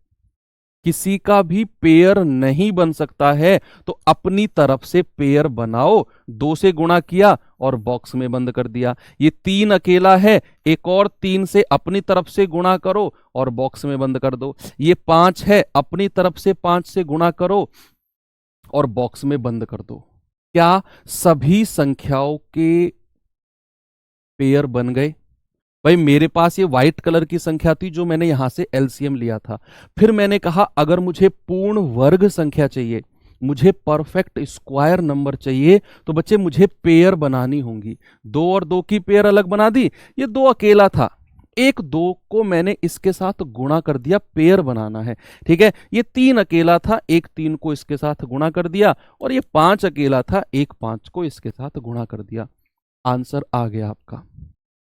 किसी का भी पेयर नहीं बन सकता है, तो अपनी तरफ से पेयर बनाओ। 2 से गुणा किया और बॉक्स में बंद कर दिया। ये 3 अकेला है, एक और 3 से अपनी तरफ से गुणा करो और बॉक्स में बंद कर दो। ये 5 है, अपनी तरफ से 5 से गुणा करो और बॉक्स में बंद कर दो। क्या सभी संख्याओं के पेयर बन गए? भाई मेरे पास ये व्हाइट कलर की संख्या थी जो मैंने यहां से एलसीएम लिया था। फिर मैंने कहा अगर मुझे पूर्ण वर्ग संख्या चाहिए, मुझे परफेक्ट स्क्वायर नंबर चाहिए, तो बच्चे मुझे पेयर बनानी होंगी। 2 और 2 की पेयर अलग बना दी। ये 2 अकेला था, एक 2 को मैंने इसके साथ गुणा कर दिया, पेयर बनाना है। ठीक है, ये 3 अकेला था, एक 3 को इसके साथ गुणा कर दिया, और ये 5 अकेला था, एक 5 को इसके साथ गुणा कर दिया। आंसर आ गया आपका,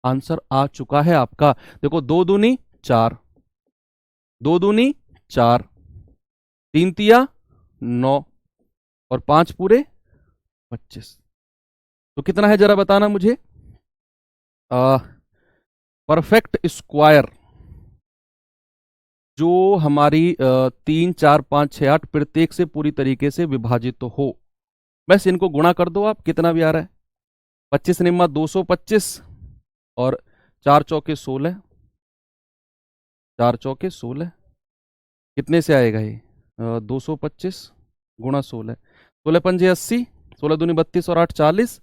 आंसर आ चुका है आपका। देखो 2 दूनी 4, 2 दूनी 4, 3 तिया 9 और 5 पूरे 25। तो कितना है जरा बताना मुझे। परफेक्ट स्क्वायर जो हमारी 3 4 5 6 8 प्रत्येक से पूरी तरीके से विभाजित तो हो, बस इनको गुणा कर दो आप, कितना भी आ रहा है। 25 निम्मा 225 और 4 चौके 16, 4 चौके 16 कितने से आएगा ये? 225 गुणा 16, 16 पंजे 80, 16 दूनी 32 और 8 40,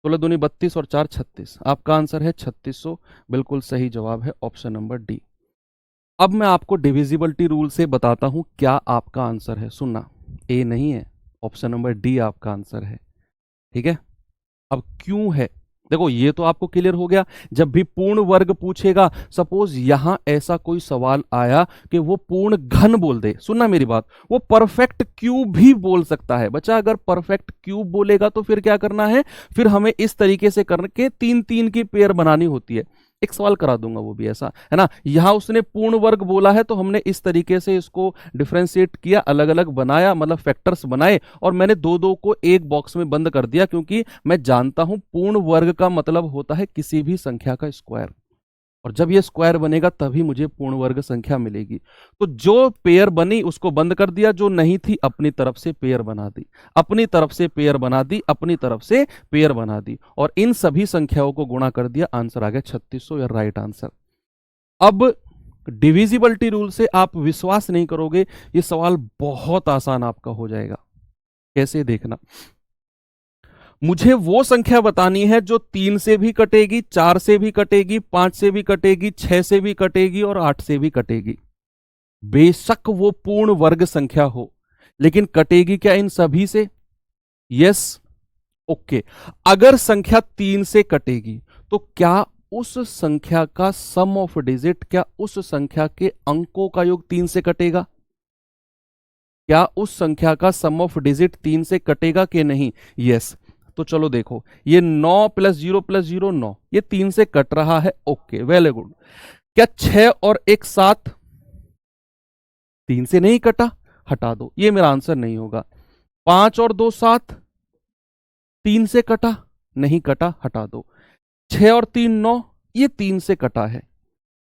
16 दूनी 32 और 4 36। आपका आंसर है 3600, बिल्कुल सही जवाब है ऑप्शन नंबर डी। अब मैं आपको डिविजिबिलिटी रूल से बताता हूं क्या आपका आंसर है। सुनना, ए नहीं है, ऑप्शन नंबर डी आपका आंसर है। ठीक है, अब क्यों है देखो, ये तो आपको क्लियर हो गया। जब भी पूर्ण वर्ग पूछेगा, सपोज यहां ऐसा कोई सवाल आया कि वो पूर्ण घन बोल दे, सुनना मेरी बात, वो परफेक्ट क्यूब भी बोल सकता है। बच्चा अगर परफेक्ट क्यूब बोलेगा तो फिर क्या करना है, फिर हमें इस तरीके से करके 3 3 की पेयर बनानी होती है। एक सवाल करा दूंगा वो भी ऐसा है ना। यहां उसने पूर्ण वर्ग बोला है तो हमने इस तरीके से इसको डिफरेंशिएट किया, अलग अलग बनाया, मतलब फैक्टर्स बनाए, और मैंने 2 2 को एक बॉक्स में बंद कर दिया, क्योंकि मैं जानता हूं पूर्ण वर्ग का मतलब होता है किसी भी संख्या का स्क्वायर, और जब ये स्क्वायर बनेगा तभी मुझे पूर्ण वर्ग संख्या मिलेगी। तो जो पेयर बनी उसको बंद कर दिया, जो नहीं थी अपनी तरफ से पेयर बना दी, अपनी तरफ से पेयर बना दी, अपनी तरफ से पेयर बना दी, और इन सभी संख्याओं को गुणा कर दिया। आंसर आ गया 3600, या राइट आंसर। अब डिविजिबिलिटी रूल से आप विश्वास नहीं करोगे, ये सवाल बहुत आसान आपका हो जाएगा। कैसे, देखना। मुझे वो संख्या बतानी है जो 3 से भी कटेगी, 4 से भी कटेगी, 5 से भी कटेगी, 6 से भी कटेगी और 8 से भी कटेगी। बेशक वो पूर्ण वर्ग संख्या हो, लेकिन कटेगी क्या इन सभी से? Yes, okay. अगर संख्या 3 से कटेगी तो क्या उस संख्या का सम ऑफ डिजिट, क्या उस संख्या के अंकों का योग 3 से कटेगा? क्या उस संख्या का सम ऑफ डिजिट 3 से कटेगा कि नहीं? यस। तो चलो देखो, ये 9 + 0 + 0 9, ये 3 से कट रहा है, ओके, वेरी गुड। क्या 6 और 1 7 3 से नहीं कटा? हटा दो, ये मेरा आंसर नहीं होगा। 5 और 2 7 3 से कटा? नहीं कटा, हटा दो। 6 और 3 9, ये 3 से कटा है,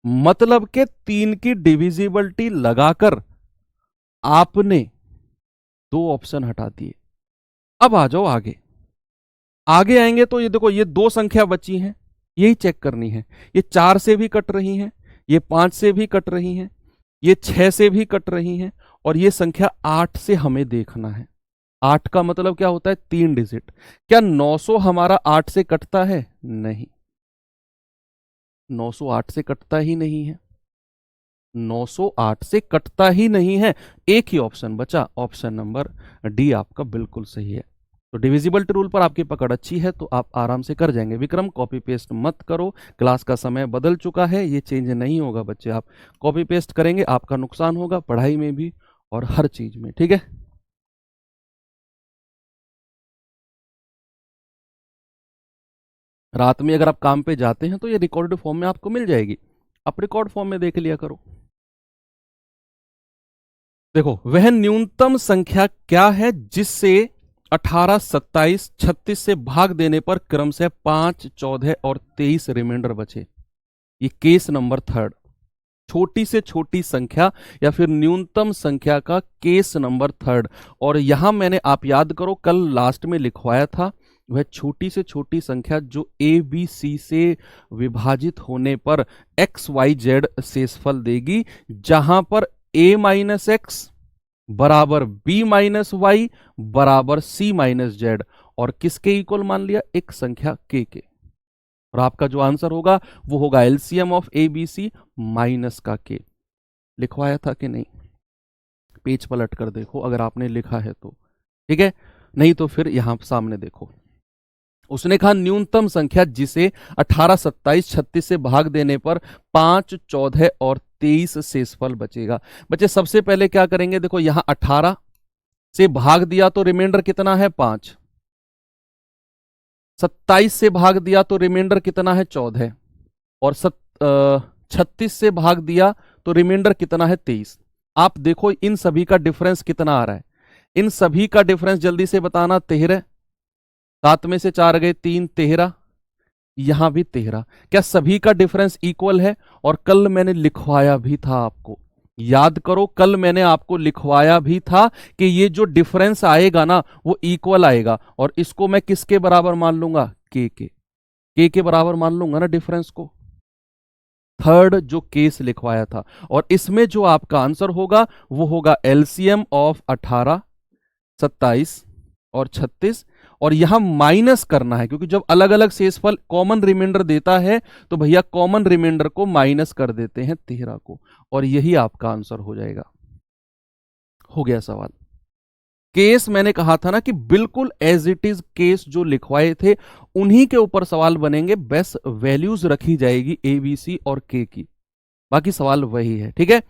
मतलब के 3 की डिविजिबिलिटी लगाकर आपने 2 ऑप्शन हटा दिए। अब आ जाओ आगे, आगे आएंगे तो ये देखो, ये 2 संख्या बची हैं, यही चेक करनी है। ये 4 से भी कट रही हैं, ये 5 से भी कट रही हैं, ये 6 से भी कट रही हैं, और ये संख्या 8 से हमें देखना है। 8 का मतलब क्या होता है? 3 डिजिट। क्या 900 हमारा 8 से कटता है? नहीं, 908 से कटता ही नहीं है, 908 से कटता ही नहीं है। एक ही ऑप्शन बचा, ऑप्शन नंबर डी आपका बिल्कुल सही है। तो डिविजिबिलिटी रूल पर आपकी पकड़ अच्छी है तो आप आराम से कर जाएंगे। विक्रम, कॉपी पेस्ट मत करो, क्लास का समय बदल चुका है, ये चेंज नहीं होगा बच्चे। आप कॉपी पेस्ट करेंगे आपका नुकसान होगा, पढ़ाई में भी और हर चीज में। ठीक है, रात में अगर आप काम पे जाते हैं तो ये रिकॉर्डेड फॉर्म में आपको मिल जाएगी, आप रिकॉर्ड फॉर्म में देख लिया करो। देखो, वह न्यूनतम संख्या क्या है जिससे 18 27 36 से भाग देने पर क्रम से 5 14 और 23 रिमाइंडर बचे? ये केस नंबर 3। छोटी से छोटी संख्या या फिर न्यूनतम संख्या का केस नंबर थर्ड। और यहां मैंने, आप याद करो, कल लास्ट में लिखवाया था, वह छोटी से छोटी संख्या जो ए बी सी से विभाजित होने पर एक्स वाई जेड शेषफल देगी, जहां पर ए माइनस एक्स बराबर बी माइनस वाई बराबर सी माइनस जेड, और किसके इक्वल मान लिया, एक संख्या के। और आपका जो आंसर होगा वो होगा LCM of A B C minus का के। लिखवाया था कि नहीं? पेज पलट कर देखो अगर आपने लिखा है तो, ठीक है, नहीं तो फिर यहां सामने देखो। उसने कहा न्यूनतम संख्या जिसे 18, 27, 36 से भाग देने पर 5, 14 और 23 शेषफल बचेगा। बच्चे सबसे पहले क्या करेंगे, देखो यहां 18 से भाग दिया तो रिमाइंडर कितना है 5, 27 से भाग दिया तो रिमाइंडर कितना है 14, और 36 से भाग दिया तो रिमाइंडर कितना है 23। आप देखो इन सभी का डिफरेंस कितना आ रहा है, इन सभी का डिफरेंस जल्दी से बताना, 13, 7 में से 4 गए 3, 13, यहां भी 13। क्या सभी का डिफरेंस इक्वल है? और कल मैंने लिखवाया भी था आपको, याद करो, कल मैंने आपको लिखवाया भी था कि ये जो डिफरेंस आएगा ना वो इक्वल आएगा, और इसको मैं किसके बराबर मान लूंगा, के बराबर मान लूंगा ना डिफरेंस को। थर्ड जो केस लिखवाया था, और इसमें जो आपका आंसर होगा वो होगा एलसीएम ऑफ 18, 27 और 36, और यहां माइनस करना है, क्योंकि जब अलग अलग शेषफल कॉमन रिमाइंडर देता है तो भैया कॉमन रिमाइंडर को माइनस कर देते हैं 13 को, और यही आपका आंसर हो जाएगा। हो गया सवाल। केस मैंने कहा था ना कि बिल्कुल एज इट इज केस जो लिखवाए थे उन्हीं के ऊपर सवाल बनेंगे, बेस्ट वैल्यूज रखी जाएगी ए बी सी और के की, बाकी सवाल वही है, ठीक है।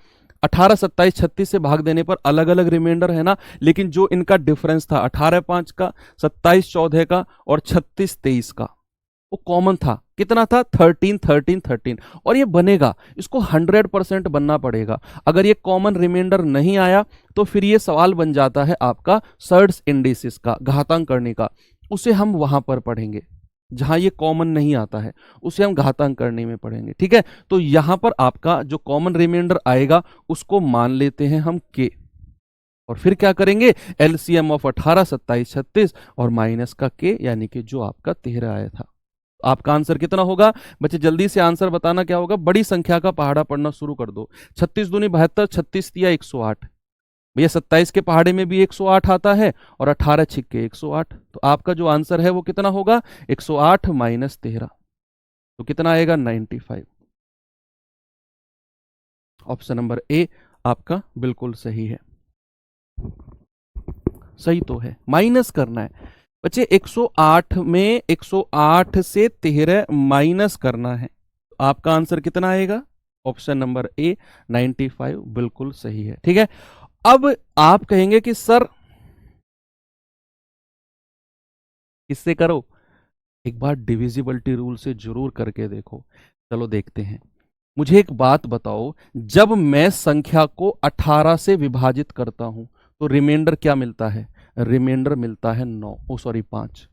18, 27, 36 से भाग देने पर अलग अलग रिमाइंडर है ना, लेकिन जो इनका डिफरेंस था 18, 5 का, 27, 14 का और 36, 23 का, वो कॉमन था। कितना था? 13, 13, 13। और ये बनेगा, इसको 100% बनना पड़ेगा। अगर ये कॉमन रिमाइंडर नहीं आया तो फिर ये सवाल बन जाता है आपका सर्ड्स इंडिसिस का, घातांक करने का। उसे हम वहां पर पढ़ेंगे जहां ये कॉमन नहीं आता है, उसे हम घातांक करने में पढ़ेंगे, ठीक है। तो यहां पर आपका जो कॉमन रिमाइंडर आएगा उसको मान लेते हैं हम के, और फिर क्या करेंगे, एलसीएम ऑफ 18, 27, 36 और माइनस का के, यानी कि जो आपका 13 आया था। आपका आंसर कितना होगा बच्चे? जल्दी से आंसर बताना क्या होगा। बड़ी संख्या का पहाड़ा पढ़ना शुरू कर दो। 36 दूनी 72, 36 दिया 108, भैया 27 के पहाड़े में भी 108 आता है, और 18 छिक्के 108, तो आपका जो आंसर है वो कितना होगा, 108 माइनस 13, तो कितना आएगा 95। ऑप्शन नंबर ए आपका बिल्कुल सही है। सही तो है, माइनस करना है बच्चे। 108 में 108 से 13 माइनस करना है, तो आपका आंसर कितना आएगा? ऑप्शन नंबर ए 95 बिल्कुल सही है, ठीक है। अब आप कहेंगे कि सर इससे करो, एक बार डिविजिबिलिटी रूल से जरूर करके देखो। चलो देखते हैं। मुझे एक बात बताओ, जब मैं संख्या को 18 से विभाजित करता हूं तो रिमाइंडर क्या मिलता है? रिमाइंडर मिलता है 9, ओ सॉरी 5।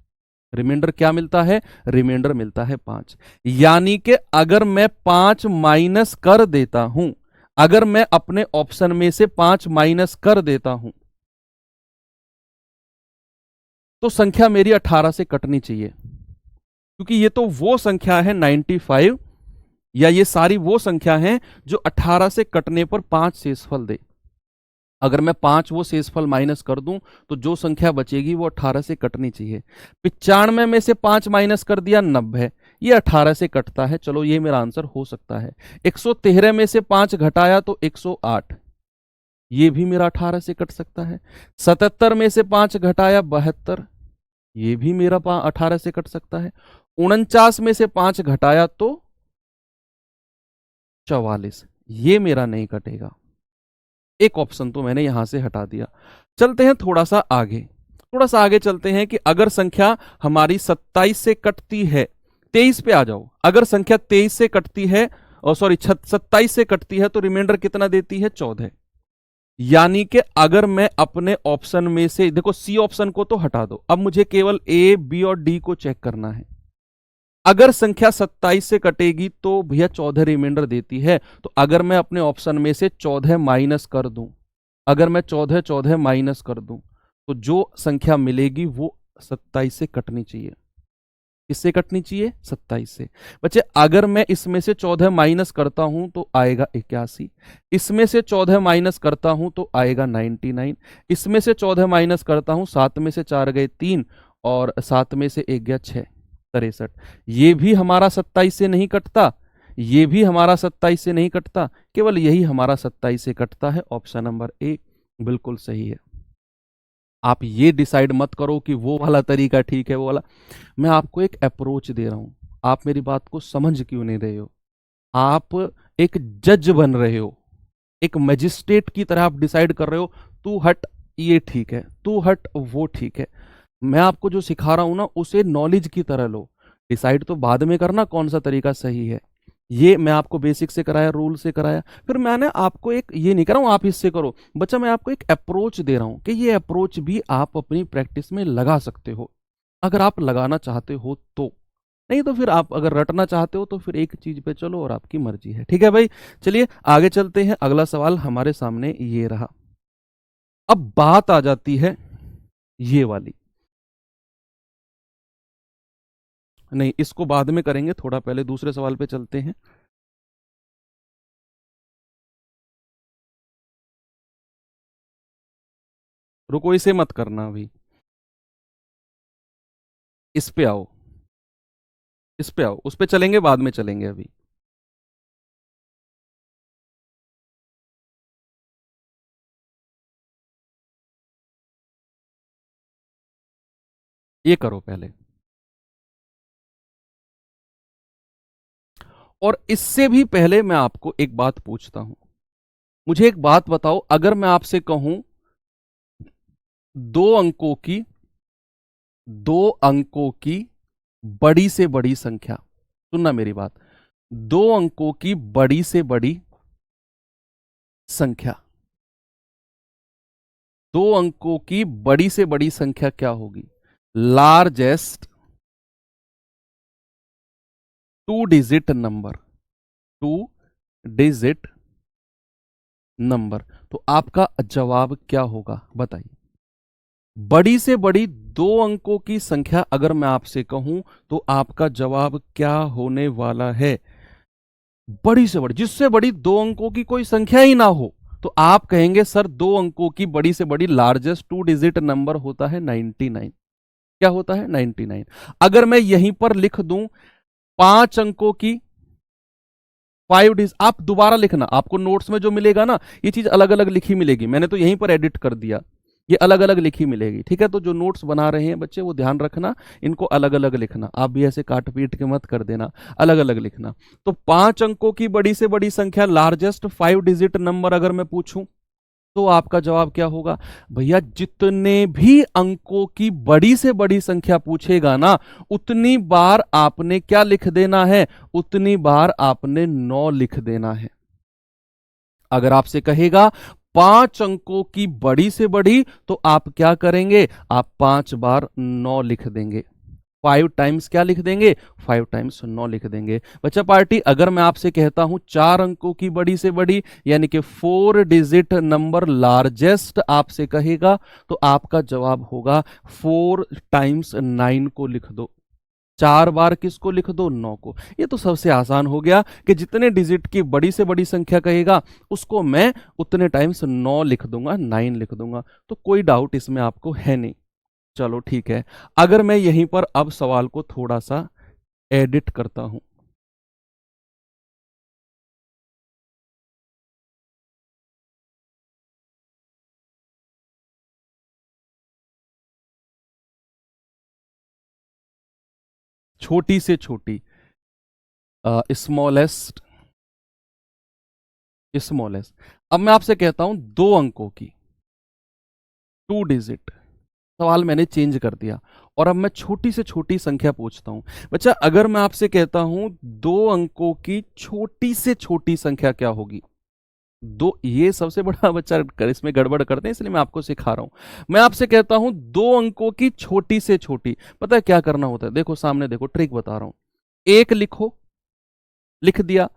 रिमाइंडर क्या मिलता है? रिमाइंडर मिलता है 5। यानी कि अगर मैं 5 माइनस कर देता हूं, अगर मैं अपने ऑप्शन में से 5 माइनस कर देता हूं तो संख्या मेरी 18 से कटनी चाहिए, क्योंकि ये तो वो संख्या है 95, या ये सारी वो संख्या है जो 18 से कटने पर 5 शेषफल दे। अगर मैं 5 वो शेषफल माइनस कर दूं तो जो संख्या बचेगी वो 18 से कटनी चाहिए। 95 में से 5 माइनस कर दिया 90, ये 18 से कटता है, चलो ये मेरा आंसर हो सकता है। 113 में से 5 घटाया तो 108, ये भी मेरा 18 से कट सकता है। 77 में से 5 घटाया 72, ये भी मेरा 18 से कट सकता है। 49 में से 5 घटाया तो 44, ये मेरा नहीं कटेगा। एक ऑप्शन तो मैंने यहां से हटा दिया। चलते हैं थोड़ा सा आगे, थोड़ा सा आगे चलते हैं कि अगर संख्या हमारी 27 से कटती है, 23 पे आ जाओ। अगर संख्या 23 से कटती है, और सॉरी 27 से कटती है तो रिमाइंडर कितना देती है? 14। यानी कि अगर मैं अपने ऑप्शन में से, देखो सी ऑप्शन को तो हटा दो, अब मुझे केवल ए बी और डी को चेक करना है। अगर संख्या 27 से कटेगी तो भैया 14 रिमाइंडर देती है। तो अगर मैं अपने ऑप्शन में से 14 माइनस कर दूं, अगर मैं 14 14 माइनस कर दूं, तो जो संख्या मिलेगी वो 27 से कटनी चाहिए। किससे कटनी चाहिए? 27 से। बच्चे अगर मैं इसमें से 14 माइनस करता हूं तो आएगा 81, इसमें से 14 माइनस करता हूं तो आएगा 99, इसमें से 14 माइनस करता हूं, 7 में से 4 गए 3 और 7 में से 1 गया 6, 63। ये भी हमारा 27 से नहीं कटता, ये भी हमारा 27 से नहीं कटता, केवल यही हमारा 27 से कटता है। ऑप्शन नंबर ए बिल्कुल सही है। आप ये डिसाइड मत करो कि वो वाला तरीका ठीक है, वो वाला। मैं आपको एक अप्रोच दे रहा हूं, आप मेरी बात को समझ क्यों नहीं रहे हो? आप एक जज बन रहे हो, एक मजिस्ट्रेट की तरह आप डिसाइड कर रहे हो, तू हट ये ठीक है, तू हट वो ठीक है। मैं आपको जो सिखा रहा हूं ना, उसे नॉलेज की तरह लो, डिसाइड तो बाद में करना कौन सा तरीका सही है। ये मैं आपको बेसिक से कराया, रूल से कराया, फिर मैंने आपको एक ये नहीं कर रहा हूं आप इससे करो बच्चा, मैं आपको एक अप्रोच दे रहा हूं कि ये अप्रोच भी आप अपनी प्रैक्टिस में लगा सकते हो, अगर आप लगाना चाहते हो तो। नहीं तो फिर आप अगर रटना चाहते हो तो फिर एक चीज पे चलो और आपकी मर्जी है। ठीक है भाई, चलिए आगे चलते हैं। अगला सवाल हमारे सामने ये रहा। अब बात आ जाती है ये वाली, नहीं इसको बाद में करेंगे, थोड़ा पहले दूसरे सवाल पे चलते हैं। रुको, इसे मत करना अभी, इस पे आओ, इस पे आओ, उस पे चलेंगे बाद में, चलेंगे अभी। ये करो पहले, और इससे भी पहले मैं आपको एक बात पूछता हूं। मुझे एक बात बताओ, अगर मैं आपसे कहूं दो अंकों की, दो अंकों की बड़ी से बड़ी संख्या, सुनना मेरी बात, दो अंकों की बड़ी से बड़ी संख्या, दो अंकों की बड़ी से बड़ी संख्या क्या होगी? Largest two digit number, two digit number. तो आपका जवाब क्या होगा बताइए? बड़ी से बड़ी दो अंकों की संख्या अगर मैं आपसे कहूं तो आपका जवाब क्या होने वाला है? बड़ी से बड़ी, जिससे बड़ी दो अंकों की कोई संख्या ही ना हो, तो आप कहेंगे सर दो अंकों की बड़ी से बड़ी लार्जेस्ट टू डिजिट नंबर होता है 99। क्या होता है? 99। अगर मैं यहीं पर लिख दूं पांच अंकों की, 5 डिजिट, आप दोबारा लिखना, आपको नोट्स में जो मिलेगा ना ये चीज अलग अलग लिखी मिलेगी, मैंने तो यहीं पर एडिट कर दिया, ये अलग अलग लिखी मिलेगी। ठीक है, तो जो नोट्स बना रहे हैं बच्चे वो ध्यान रखना, इनको अलग अलग लिखना, आप भी ऐसे काट पीट के मत कर देना, अलग अलग लिखना। तो 5 अंकों की बड़ी से बड़ी संख्या, लार्जेस्ट 5 डिजिट नंबर अगर मैं पूछूं तो आपका जवाब क्या होगा? भैया जितने भी अंकों की बड़ी से बड़ी संख्या पूछेगा ना, उतनी बार आपने क्या लिख देना है? उतनी बार आपने 9 लिख देना है। अगर आपसे कहेगा 5 अंकों की बड़ी से बड़ी, तो आप क्या करेंगे? आप 5 बार 9 लिख देंगे, 5 टाइम्स क्या लिख देंगे? 5 टाइम्स 9 लिख देंगे। बच्चा पार्टी, अगर मैं आपसे कहता हूं 4 अंकों की बड़ी से बड़ी, यानी कि 4 डिजिट नंबर लार्जेस्ट आपसे कहेगा, तो आपका जवाब होगा 4 टाइम्स 9 को लिख दो। 4 बार किसको लिख दो? 9 को। ये तो सबसे आसान हो गया कि जितने डिजिट की बड़ी से बड़ी संख्या कहेगा उसको मैं उतने टाइम्स 9 लिख दूंगा, 9 लिख दूंगा। तो कोई डाउट इसमें आपको है नहीं। चलो ठीक है, अगर मैं यहीं पर अब सवाल को थोड़ा सा एडिट करता हूं, छोटी से छोटी, स्मॉलेस्ट, स्मॉलेस्ट। अब मैं आपसे कहता हूं 2 अंकों की, 2 डिजिट, सवाल मैंने चेंज कर दिया और अब मैं छोटी से छोटी संख्या पूछता हूं। बच्चा अगर मैं आपसे कहता हूं 2 अंकों की छोटी से छोटी संख्या क्या होगी? दो, ये सबसे बड़ा बच्चा इसमें गड़बड़ करते हैं, इसलिए मैं आपको सिखा रहा हूं। मैं आपसे कहता हूं 2 अंकों की छोटी से छोटी, पता है क्या करना होता है? देखो सामने देखो, ट्रिक बता रहा हूं। एक लिखो, लिख दिया।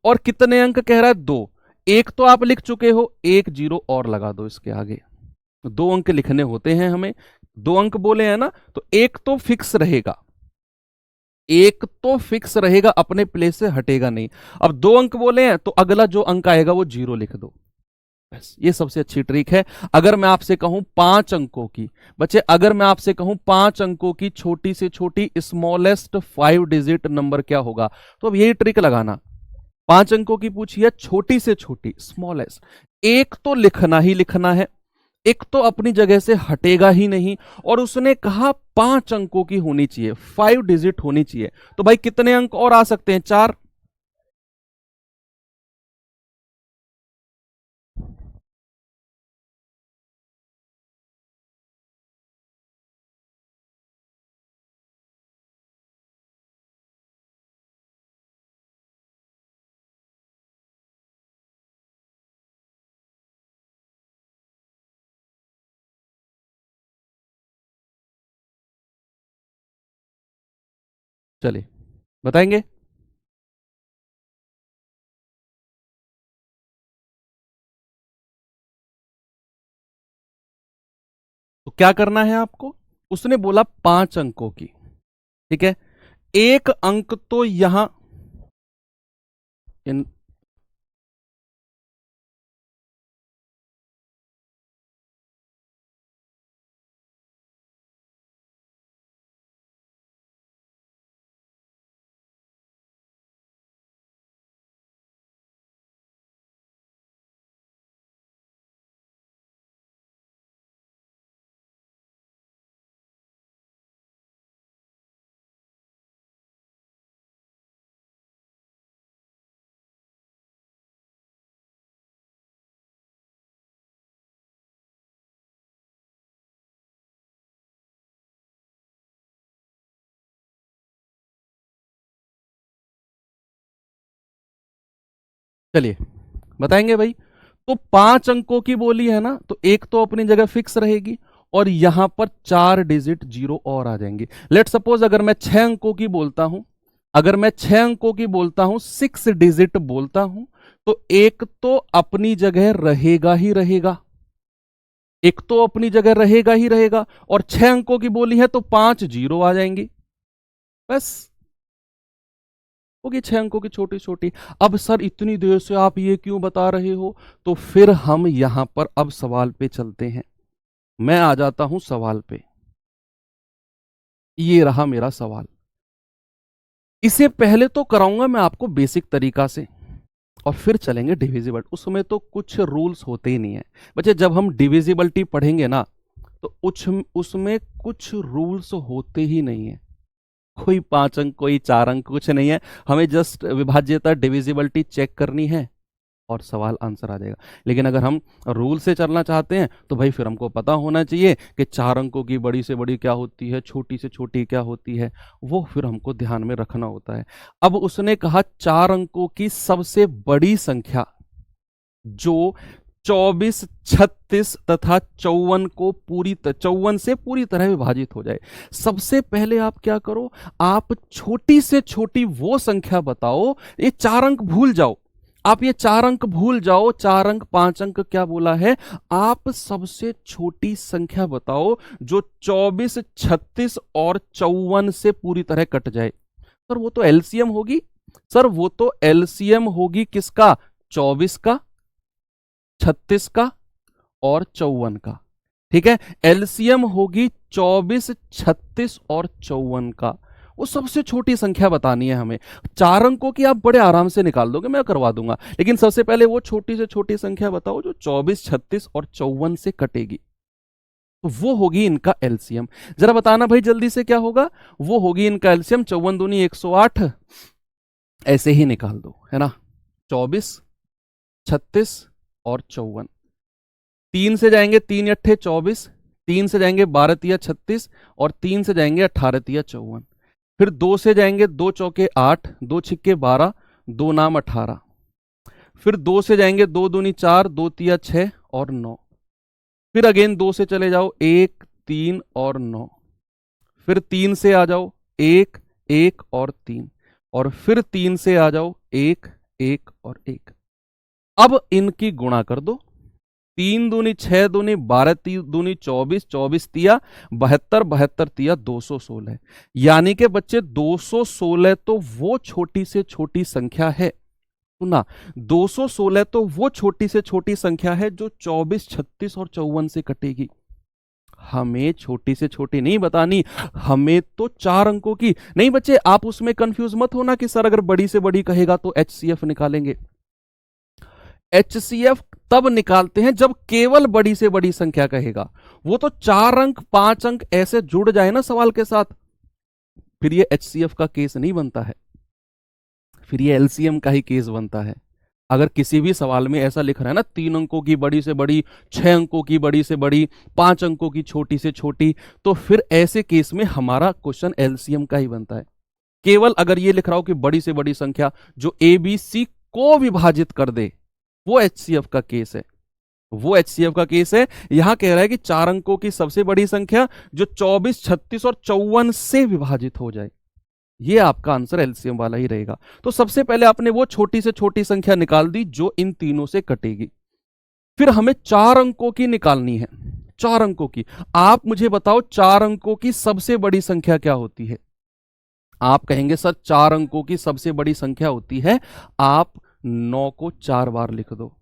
और कितने अंक कह रहा है? 2। एक तो आप लिख चुके हो, एक जीरो और लगा दो इसके आगे। 2 अंक लिखने होते हैं हमें, 2 अंक बोले हैं ना, तो एक तो फिक्स रहेगा, एक तो फिक्स रहेगा, अपने प्लेस से हटेगा नहीं। अब 2 अंक बोले हैं तो अगला जो अंक आएगा वो जीरो लिख दो, बस। ये सबसे अच्छी ट्रिक है। अगर मैं आपसे कहूं 5 अंकों की, बच्चे अगर मैं आपसे कहूं 5 अंकों की छोटी से छोटी स्मॉलेस्ट 5 डिजिट नंबर क्या होगा, तो अब यही ट्रिक लगाना। 5 अंकों की पूछी है, छोटी से छोटी स्मॉलेस्ट, एक तो लिखना ही लिखना है, एक तो अपनी जगह से हटेगा ही नहीं, और उसने कहा 5 अंकों की होनी चाहिए, 5 डिजिट होनी चाहिए। तो भाई कितने अंक और आ सकते हैं? 4। चलिए बताएंगे। तो क्या करना है आपको? उसने बोला 5 अंकों की, ठीक है। एक अंक तो यहां इन, चलिए बताएंगे भाई। तो 5 अंकों की बोली है ना, तो एक तो अपनी जगह फिक्स रहेगी, और यहां पर 4 डिजिट जीरो और आ जाएंगे। लेट सपोज अगर मैं 6 अंकों की बोलता हूं, अगर मैं 6 अंकों की बोलता हूं, 6 डिजिट बोलता हूं, तो एक तो अपनी जगह रहेगा ही रहेगा, एक तो अपनी जगह रहेगा ही रहेगा, और 6 अंकों की बोली है तो 5 जीरो आ जाएंगी, बस। होगी 6 अंकों की छोटी छोटी। अब सर इतनी देर से आप ये क्यों बता रहे हो? तो फिर हम यहां पर अब सवाल पे चलते हैं। मैं आ जाता हूं सवाल पे। ये रहा मेरा सवाल। इसे पहले तो कराऊंगा मैं आपको बेसिक तरीका से, और फिर चलेंगे डिविजिबल। उसमें तो कुछ रूल्स होते ही नहीं है बच्चे। जब हम डिविजिबिलिटी पढ़ेंगे ना, तो उसमें कुछ रूल्स होते ही नहीं है। कोई 5 अंक, कोई 4 अंक, कुछ नहीं है। हमें जस्ट विभाज्यता डिविजिबिलिटी चेक करनी है और सवाल आंसर आ जाएगा। लेकिन अगर हम रूल से चलना चाहते हैं तो भाई फिर हमको पता होना चाहिए कि 4 अंकों की बड़ी से बड़ी क्या होती है, छोटी से छोटी क्या होती है, वो फिर हमको ध्यान में रखना होता है। अब उसने कहा 4 अंकों की सबसे बड़ी संख्या जो 24, 36 तथा 54 को 54 से पूरी तरह विभाजित हो जाए। सबसे पहले आप क्या करो, आप छोटी से छोटी वो संख्या बताओ। ये 4 अंक भूल जाओ, आप ये 4 अंक भूल जाओ, 4 अंक 5 अंक क्या बोला है। आप सबसे छोटी संख्या बताओ जो 24, 36 और 54 से पूरी तरह कट जाए। सर वो तो एलसीएम होगी, सर वो तो एलसीएम होगी किसका? 24 का, 36 का और 54 का। ठीक है, एलसीएम होगी 24, 36 और 54 का। वो सबसे छोटी संख्या बतानी है हमें। 4 अंकों की आप बड़े आराम से निकाल दोगे, मैं करवा दूंगा। लेकिन सबसे पहले वो छोटी से छोटी संख्या बताओ जो 24, 36 और 54 से कटेगी, तो वो होगी इनका एलसीएम। जरा बताना भाई जल्दी से क्या होगा। वो होगी इनका एलसीएम 54 दूनी 108, ऐसे ही निकाल दो, है ना। 24, 36 और 54, 3 से जाएंगे 3 अट्ठे 24, 3 से जाएंगे 12 तिया 36, और 3 से जाएंगे 18 तिया 54। फिर 2 से जाएंगे 2 चौके 8, 2 छिक्के 12, 2 नाम 18। फिर 2 से जाएंगे 2 दूनी 4, 2 तिया 6 और 9। फिर अगेन 2 से चले जाओ 1, 3 और 9। फिर 3 से आ जाओ 1, 1 और 3। और फिर 3 से आ जाओ, 1 1 और 1। अब इनकी गुणा कर दो, 3 दूनी 6 दूनी 12, 3 दूनी 24, 24 तिया 72, 72 तिया 216। यानी कि बच्चे 216 तो वो छोटी से छोटी संख्या है, सुना, 216 तो वो छोटी से छोटी संख्या है जो 24, 36 और 54 से कटेगी। हमें छोटी से छोटी नहीं बतानी, हमें तो 4 अंकों की। नहीं बच्चे, आप उसमें कंफ्यूज मत होना कि सर अगर बड़ी से बड़ी कहेगा तो एचसीएफ निकालेंगे। एचसीएफ तब निकालते हैं जब केवल बड़ी से बड़ी संख्या कहेगा। वो तो 4 अंक 5 अंक ऐसे जुड़ जाए ना सवाल के साथ, फिर ये एचसीएफ का केस नहीं बनता है, फिर ये एलसीएम का ही केस बनता है। अगर किसी भी सवाल में ऐसा लिख रहा है ना, 3 अंकों की बड़ी से बड़ी, 6 अंकों की बड़ी से बड़ी, 5 अंकों की छोटी से छोटी, तो फिर ऐसे केस में हमारा क्वेश्चन एलसीएम का ही बनता है। केवल अगर ये लिख रहा हो कि बड़ी से बड़ी संख्या जो ए बी सी को विभाजित कर दे, वो एचसीएफ का केस है, वो एचसीएफ का केस है। यहां कह रहा है कि 4 अंकों की सबसे बड़ी संख्या जो 24, 36 और 54 से विभाजित हो जाए, ये आपका आंसर एलसीएम वाला ही रहेगा। तो सबसे पहले आपने वो छोटी से छोटी संख्या निकाल दी जो इन तीनों से कटेगी। फिर हमें 4 अंकों की निकालनी है, 4 अंकों की। आप मुझे बताओ 4 अंकों की सबसे बड़ी संख्या क्या होती है? आप कहेंगे सर 4 अंकों की सबसे बड़ी संख्या होती है, आप 9 को 4 बार लिख दो,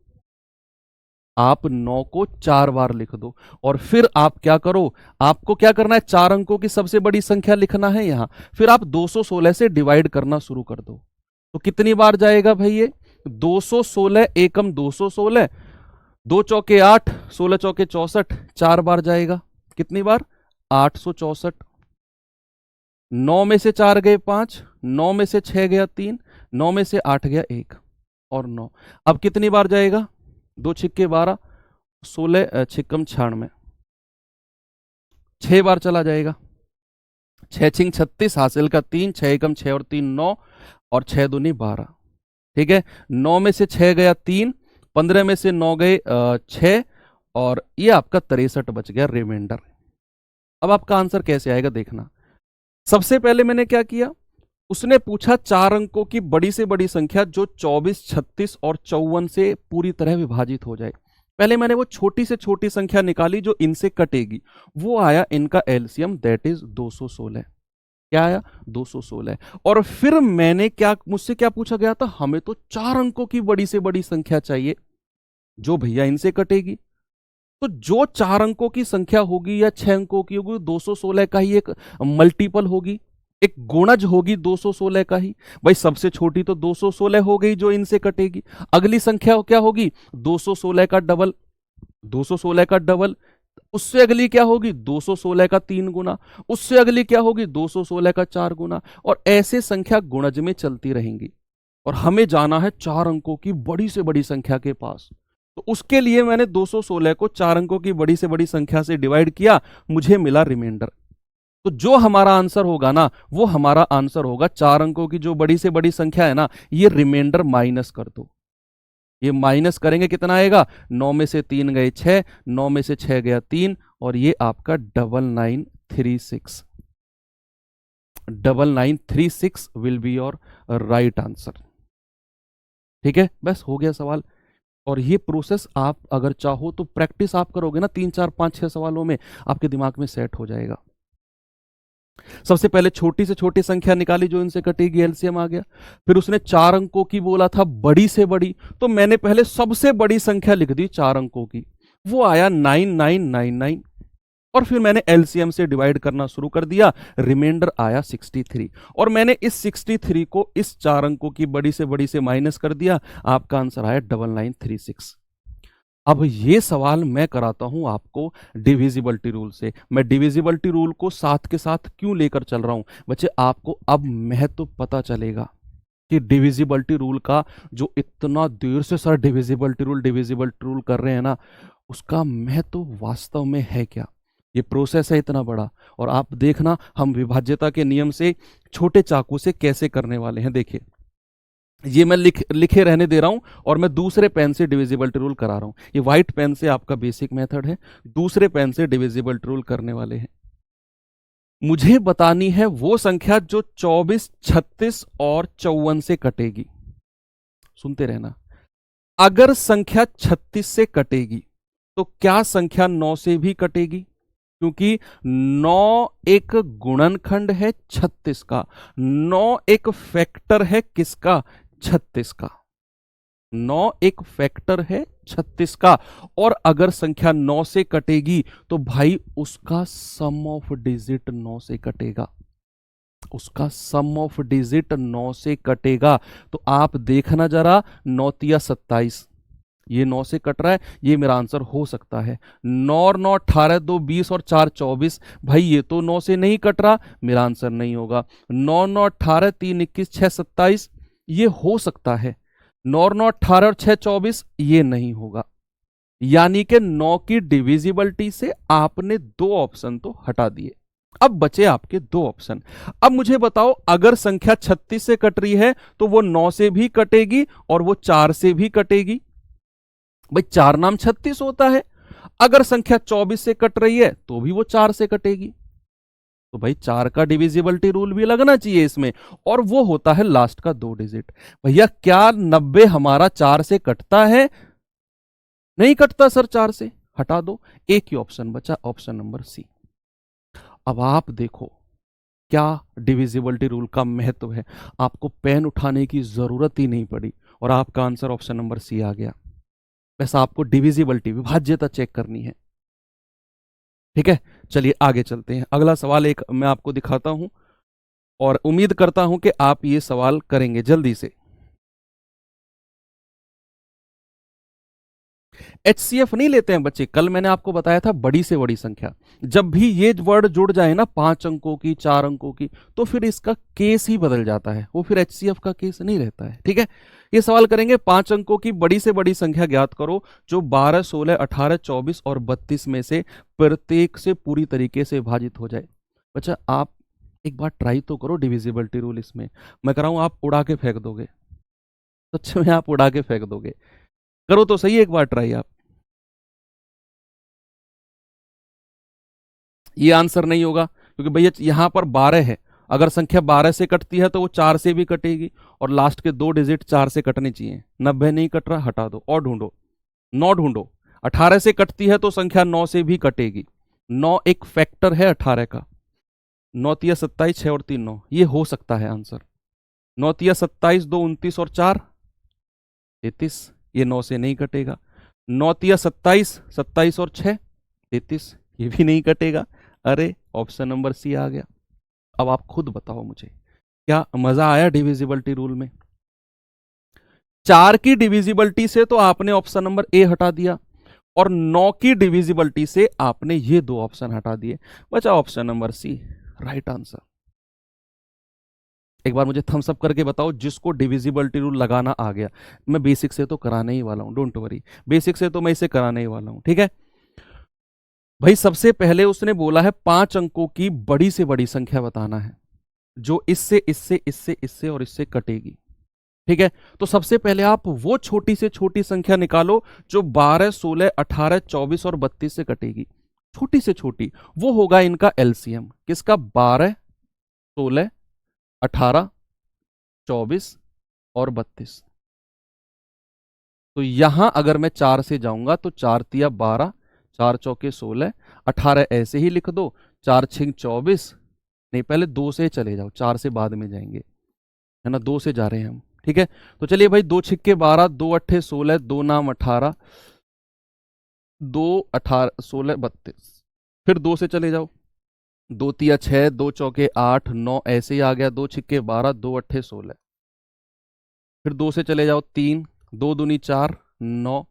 आप 9 को 4 बार लिख दो। और फिर आप क्या करो, आपको क्या करना है, 4 अंकों की सबसे बड़ी संख्या लिखना है यहां, फिर आप 216 से डिवाइड करना शुरू कर दो। तो कितनी बार जाएगा भाई ये? 216 एकम 216, 2 चौके 8, 16 चौके 64, 4 बार जाएगा। कितनी बार? 864। 9 में से 4 गए 5, 9 में से 6 गया 3, 9 में से 8 गया 1 और 9। अब कितनी बार जाएगा? 2 छिक्के 12, 16 छिक्कम 96, 6 बार चला जाएगा। 6 छिंग 36, हासिल का 3, 6 एकम 6 और 3 9 और 6 दूनी 12। ठीक है, 9 में से 6 गया 3, 15 में से 9 गए 6 और ये आपका 63 बच गया रिमाइंडर। अब आपका आंसर कैसे आएगा देखना। सबसे पहले मैंने क्या किया, उसने पूछा 4 अंकों की बड़ी से बड़ी संख्या जो 24, 36 और 54 से पूरी तरह विभाजित हो जाए। पहले मैंने वो छोटी से छोटी संख्या निकाली जो इनसे कटेगी, वो आया इनका एलसीएम, दैट इज 216। क्या आया? 216। और फिर मैंने क्या, मुझसे क्या पूछा गया था, हमें तो 4 अंकों की बड़ी से बड़ी संख्या चाहिए जो भैया इनसे कटेगी। तो जो 4 अंकों की संख्या होगी या 6 अंकों की होगी, 216 का ही एक मल्टीपल होगी, एक गुणज होगी 216 का ही। भाई सबसे छोटी तो 216 हो गई जो इनसे कटेगी। अगली संख्या क्या होगी? 216 का डबल, 216 का डबल। उससे अगली क्या होगी? 216 का 3 गुना। उससे अगली क्या होगी? 216 का 4 गुना। और ऐसे संख्या गुणज में चलती रहेंगी। और हमें जाना है 4 अंकों की बड़ी से बड़ी संख्या के पास। तो उसके लिए मैंने 216 को 4 अंकों की बड़ी से बड़ी संख्या से डिवाइड किया, मुझे मिला रिमाइंडर। तो जो हमारा आंसर होगा ना, वो हमारा आंसर होगा 4 अंकों की जो बड़ी से बड़ी संख्या है ना, ये रिमाइंडर माइनस कर दो। ये माइनस करेंगे कितना आएगा? 9 में से 3 गए 6, 9 में से 6 गया 3 और ये आपका 9936। 9936 will be your right answer. ठीक है, बस हो गया सवाल। और ये प्रोसेस आप अगर चाहो तो प्रैक्टिस आप करोगे ना, 3 4 5 6 सवालों में आपके दिमाग में सेट हो जाएगा। सबसे पहले छोटी से छोटी संख्या निकाली जो इनसे कटेगी, एलसीएम आ गया। फिर उसने 4 अंकों की बोला था बड़ी से बड़ी, तो मैंने पहले सबसे बड़ी संख्या लिख दी 4 अंकों की, वो आया 9999। और फिर मैंने एलसीएम से डिवाइड करना शुरू कर दिया, रिमाइंडर आया 63। और मैंने इस 63 को इस 4 अंकों की बड़ी से माइनस कर दिया, आपका आंसर आया 9936। अब ये सवाल मैं कराता हूं आपको डिविजिबिलिटी रूल से। मैं डिविजिबिलिटी रूल को साथ के साथ क्यों लेकर चल रहा हूं बच्चे, आपको अब महत्व पता चलेगा कि डिविजिबिलिटी रूल का, जो इतना देर से सर डिविजिबिलिटी रूल कर रहे हैं ना, उसका महत्व वास्तव में है क्या। ये प्रोसेस है इतना बड़ा, और आप देखना हम विभाज्यता के नियम से छोटे चाकू से कैसे करने वाले हैं। देखिए, ये मैं लिखे रहने दे रहा हूं और मैं दूसरे पेन से डिविजिबिलिटी रूल करा रहा हूं। ये व्हाइट पेन से आपका बेसिक मेथड है, दूसरे पेन से डिविजिबिलिटी रूल करने वाले हैं। मुझे बतानी है वो संख्या जो 24, 36 और 54 से कटेगी। सुनते रहना। अगर संख्या 36 से कटेगी तो क्या संख्या 9 से भी कटेगी? क्योंकि 9 एक गुणनखंड है 36 का, 9 एक फैक्टर है किसका? 36 का। 9 एक फैक्टर है 36 का। और अगर संख्या 9 से कटेगी तो भाई उसका सम ऑफ डिजिट 9 से कटेगा, उसका सम ऑफ डिजिट 9 से कटेगा। तो आप देखना जरा, 9 तिया 27, ये 9 से कट रहा है, ये मेरा आंसर हो सकता है। 9 और 9 18, 2 20 और 4 24, भाई ये तो 9 से नहीं कट रहा, मेरा आंसर नहीं होगा। 9 9 18, 3 21, 6 27, ये हो सकता है। 9 और 9 18 और 6 24, ये नहीं होगा। यानी कि 9 की डिविजिबिलिटी से आपने 2 ऑप्शन तो हटा दिए, अब बचे आपके 2 ऑप्शन। अब मुझे बताओ, अगर संख्या 36 से कट रही है तो वो 9 से भी कटेगी और वो 4 से भी कटेगी। भाई 4 नाम 36 होता है। अगर संख्या 24 से कट रही है तो भी वो 4 से कटेगी। तो भाई 4 का डिविजिबिलिटी रूल भी लगना चाहिए इसमें, और वो होता है लास्ट का 2 डिजिट। भैया क्या 90 हमारा 4 से कटता है? नहीं कटता सर 4 से, हटा दो। एक ही ऑप्शन बचा, ऑप्शन नंबर सी। अब आप देखो क्या डिविजिबिलिटी रूल का महत्व है। आपको पेन उठाने की जरूरत ही नहीं पड़ी और आपका आंसर ऑप्शन नंबर सी आ गया। वैसा आपको डिविजिबिलिटी, विभाज्यता चेक करनी है। ठीक है, चलिए आगे चलते हैं। अगला सवाल एक मैं आपको दिखाता हूं और उम्मीद करता हूं कि आप ये सवाल करेंगे जल्दी से। HCF नहीं लेते हैं बच्चे, कल मैंने आपको बताया था बड़ी से बड़ी संख्या। जब भी ये वर्ड जुड़ जाए ना 5 अंकों की, 4 अंकों की, तो फिर इसका केस ही बदल जाता है, वो फिर HCF का केस नहीं रहता है। ठीक है, ये सवाल करेंगे 5 अंकों की बड़ी से बड़ी संख्या ज्ञात करो जो 12, 16, 18, 24 और 32 में से प्रत्येक से पूरी तरीके से विभाजित हो जाए। बच्चा आप एक बार ट्राई तो करो डिविजिबिलिटी रूल इसमें, मैं कह रहा हूं आप उड़ा के फेंक दोगे, सच में आप उड़ा के फेंक दोगे। करो तो सही एक बार ट्राई आप। ये आंसर नहीं होगा क्योंकि भैया यहां पर 12 है, अगर संख्या 12 से कटती है तो वो 4 से भी कटेगी और लास्ट के 2 डिजिट 4 से कटने चाहिए। 90 नहीं कट रहा, हटा दो और ढूंढो। 9 ढूंढो। 18 से कटती है तो संख्या 9 से भी कटेगी। 9 एक फैक्टर है 18 का। 9 तिया 27, 6 और 3 9, ये हो सकता है आंसर। 9 तिया 27, 2 29 और 4 33, ये 9 से नहीं कटेगा। 9 तिया 27, 27 और 6 33, ये भी नहीं कटेगा। अरे ऑप्शन नंबर सी आ गया। अब आप खुद बताओ मुझे, क्या मजा आया डिविजिबिलिटी रूल में? 4 की डिविजिबिलिटी से तो आपने ऑप्शन नंबर ए हटा दिया और 9 की डिविजिबिलिटी से आपने ये 2 ऑप्शन हटा दिए, बचा option number C, right answer. एक बार मुझे थम्स अप करके बताओ जिसको डिविजिबिलिटी रूल लगाना आ गया। मैं बेसिक से तो कराने ही वाला हूं, डोंट वरी, बेसिक से तो मैं इसे कराने ही वाला हूं। ठीक है भाई, सबसे पहले उसने बोला है 5 अंकों की बड़ी से बड़ी संख्या बताना है जो इससे इससे इससे इससे और इससे कटेगी। ठीक है, तो सबसे पहले आप वो छोटी से छोटी संख्या निकालो जो 12, 16, 18, 24 और 32 से कटेगी। छोटी से छोटी वो होगा इनका एलसीएम, किसका? 12, 16, 18, 24 और 32। तो यहां अगर मैं 4 से जाऊंगा तो 4 तिया 12, 4 चौके 16, 18 ऐसे ही लिख दो, 4 छिंग 24। नहीं, पहले 2 से चले जाओ, 4 से बाद में जाएंगे, है ना, 2 से जा रहे हैं हम। ठीक है, तो चलिए भाई, 2 छिक्के 12, 2 अट्ठे 16, 2 नाम 18, 2 18 16 32। फिर 2 से चले जाओ, 2 तिया 6, 2 चौके 8, 9 ऐसे ही आ गया, 2 छिक्के 12, 2 अट्ठे 16। फिर 2 से चले जाओ, 3, 2 दूनी 4, 9,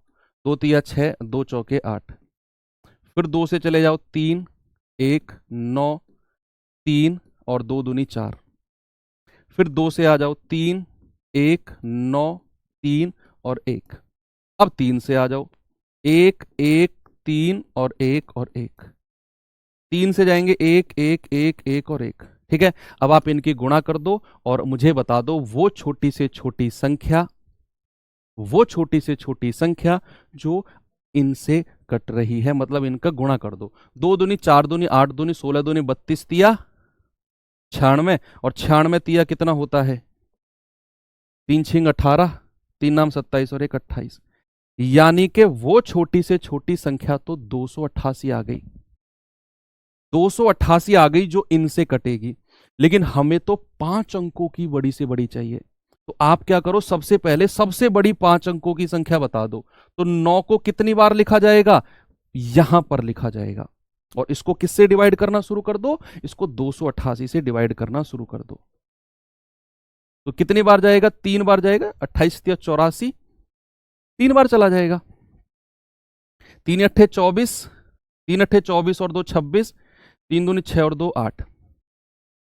2 तिया 6, 2 चौके 8। फिर 2 से चले जाओ, 3, 1, 9, 3 और 2 दूनी 4। फिर 2 से आ जाओ, 3, 1, 9, 3 और 1। अब 3 से आ जाओ, 1, 1, 3 और 1 और 1। 3 से जाएंगे 1, 1, 1, 1 और 1। ठीक है, अब आप इनकी गुणा कर दो और मुझे बता दो वो छोटी से छोटी संख्या, वो छोटी से छोटी संख्या जो इनसे कट रही है, मतलब इनका गुणा कर दो। 2 दूनी 4 दूनी 8 दूनी 16 दूनी 32 तिया 96, और 96 तिया कितना होता है? 3 × 18, 3 × 9 = 27 और 1 × 28। यानी कि वो छोटी से छोटी संख्या तो 288 आ गई, 288 आ गई जो इनसे कटेगी। लेकिन हमें तो 5 अंकों की बड़ी से बड़ी चाहिए। तो आप क्या करो, सबसे पहले सबसे बड़ी 5 अंकों की संख्या बता दो। तो 9 को कितनी बार लिखा जाएगा? यहां पर लिखा जाएगा। और इसको किससे डिवाइड करना शुरू कर दो? इसको 288 से डिवाइड करना शुरू कर दो। तो कितनी बार जाएगा? 3 बार जाएगा। 28 × 84, 3 बार चला जाएगा। 3 × 8 = 24, 3 × 8 = 24 और 2 = 26, 3 दूनी 6 और 2 = 8।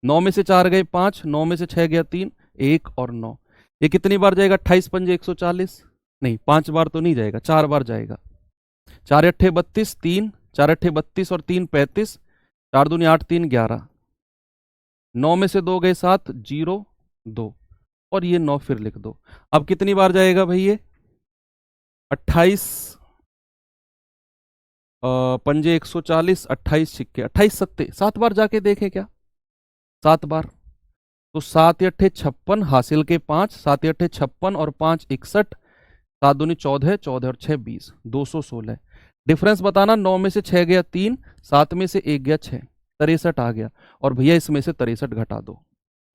9 में से 4 गए 5, 9 में से 6 गया 3, 1 और 9। ये कितनी बार जाएगा? 28 × 5 = 140। नहीं, 5 बार तो नहीं जाएगा, 4 बार जाएगा। 4 × 8 = 32, 3, 4 × 8 = 32 और 3 = 35, 4 दूनी 8, 3 = 11। 9 में से 2 गए 7, 0 2, और ये 9 फिर लिख दो। अब कितनी बार जाएगा भाई ये? 28 पंजे 140, 28 छिक्के 28 सत्ते, 7 बार जाके देखें क्या? 7 बार। तो 7 × 8 = 56, हासिल के 5, 7 × 8 = 56 और 5 = 61, 7 दूनी 14, 14 और 6 = 20, 216। डिफरेंस बताना, 9 में से 6 गया 3, 7 में से 1 गया 6, 63 आ गया। और भैया इसमें से 63 घटा दो।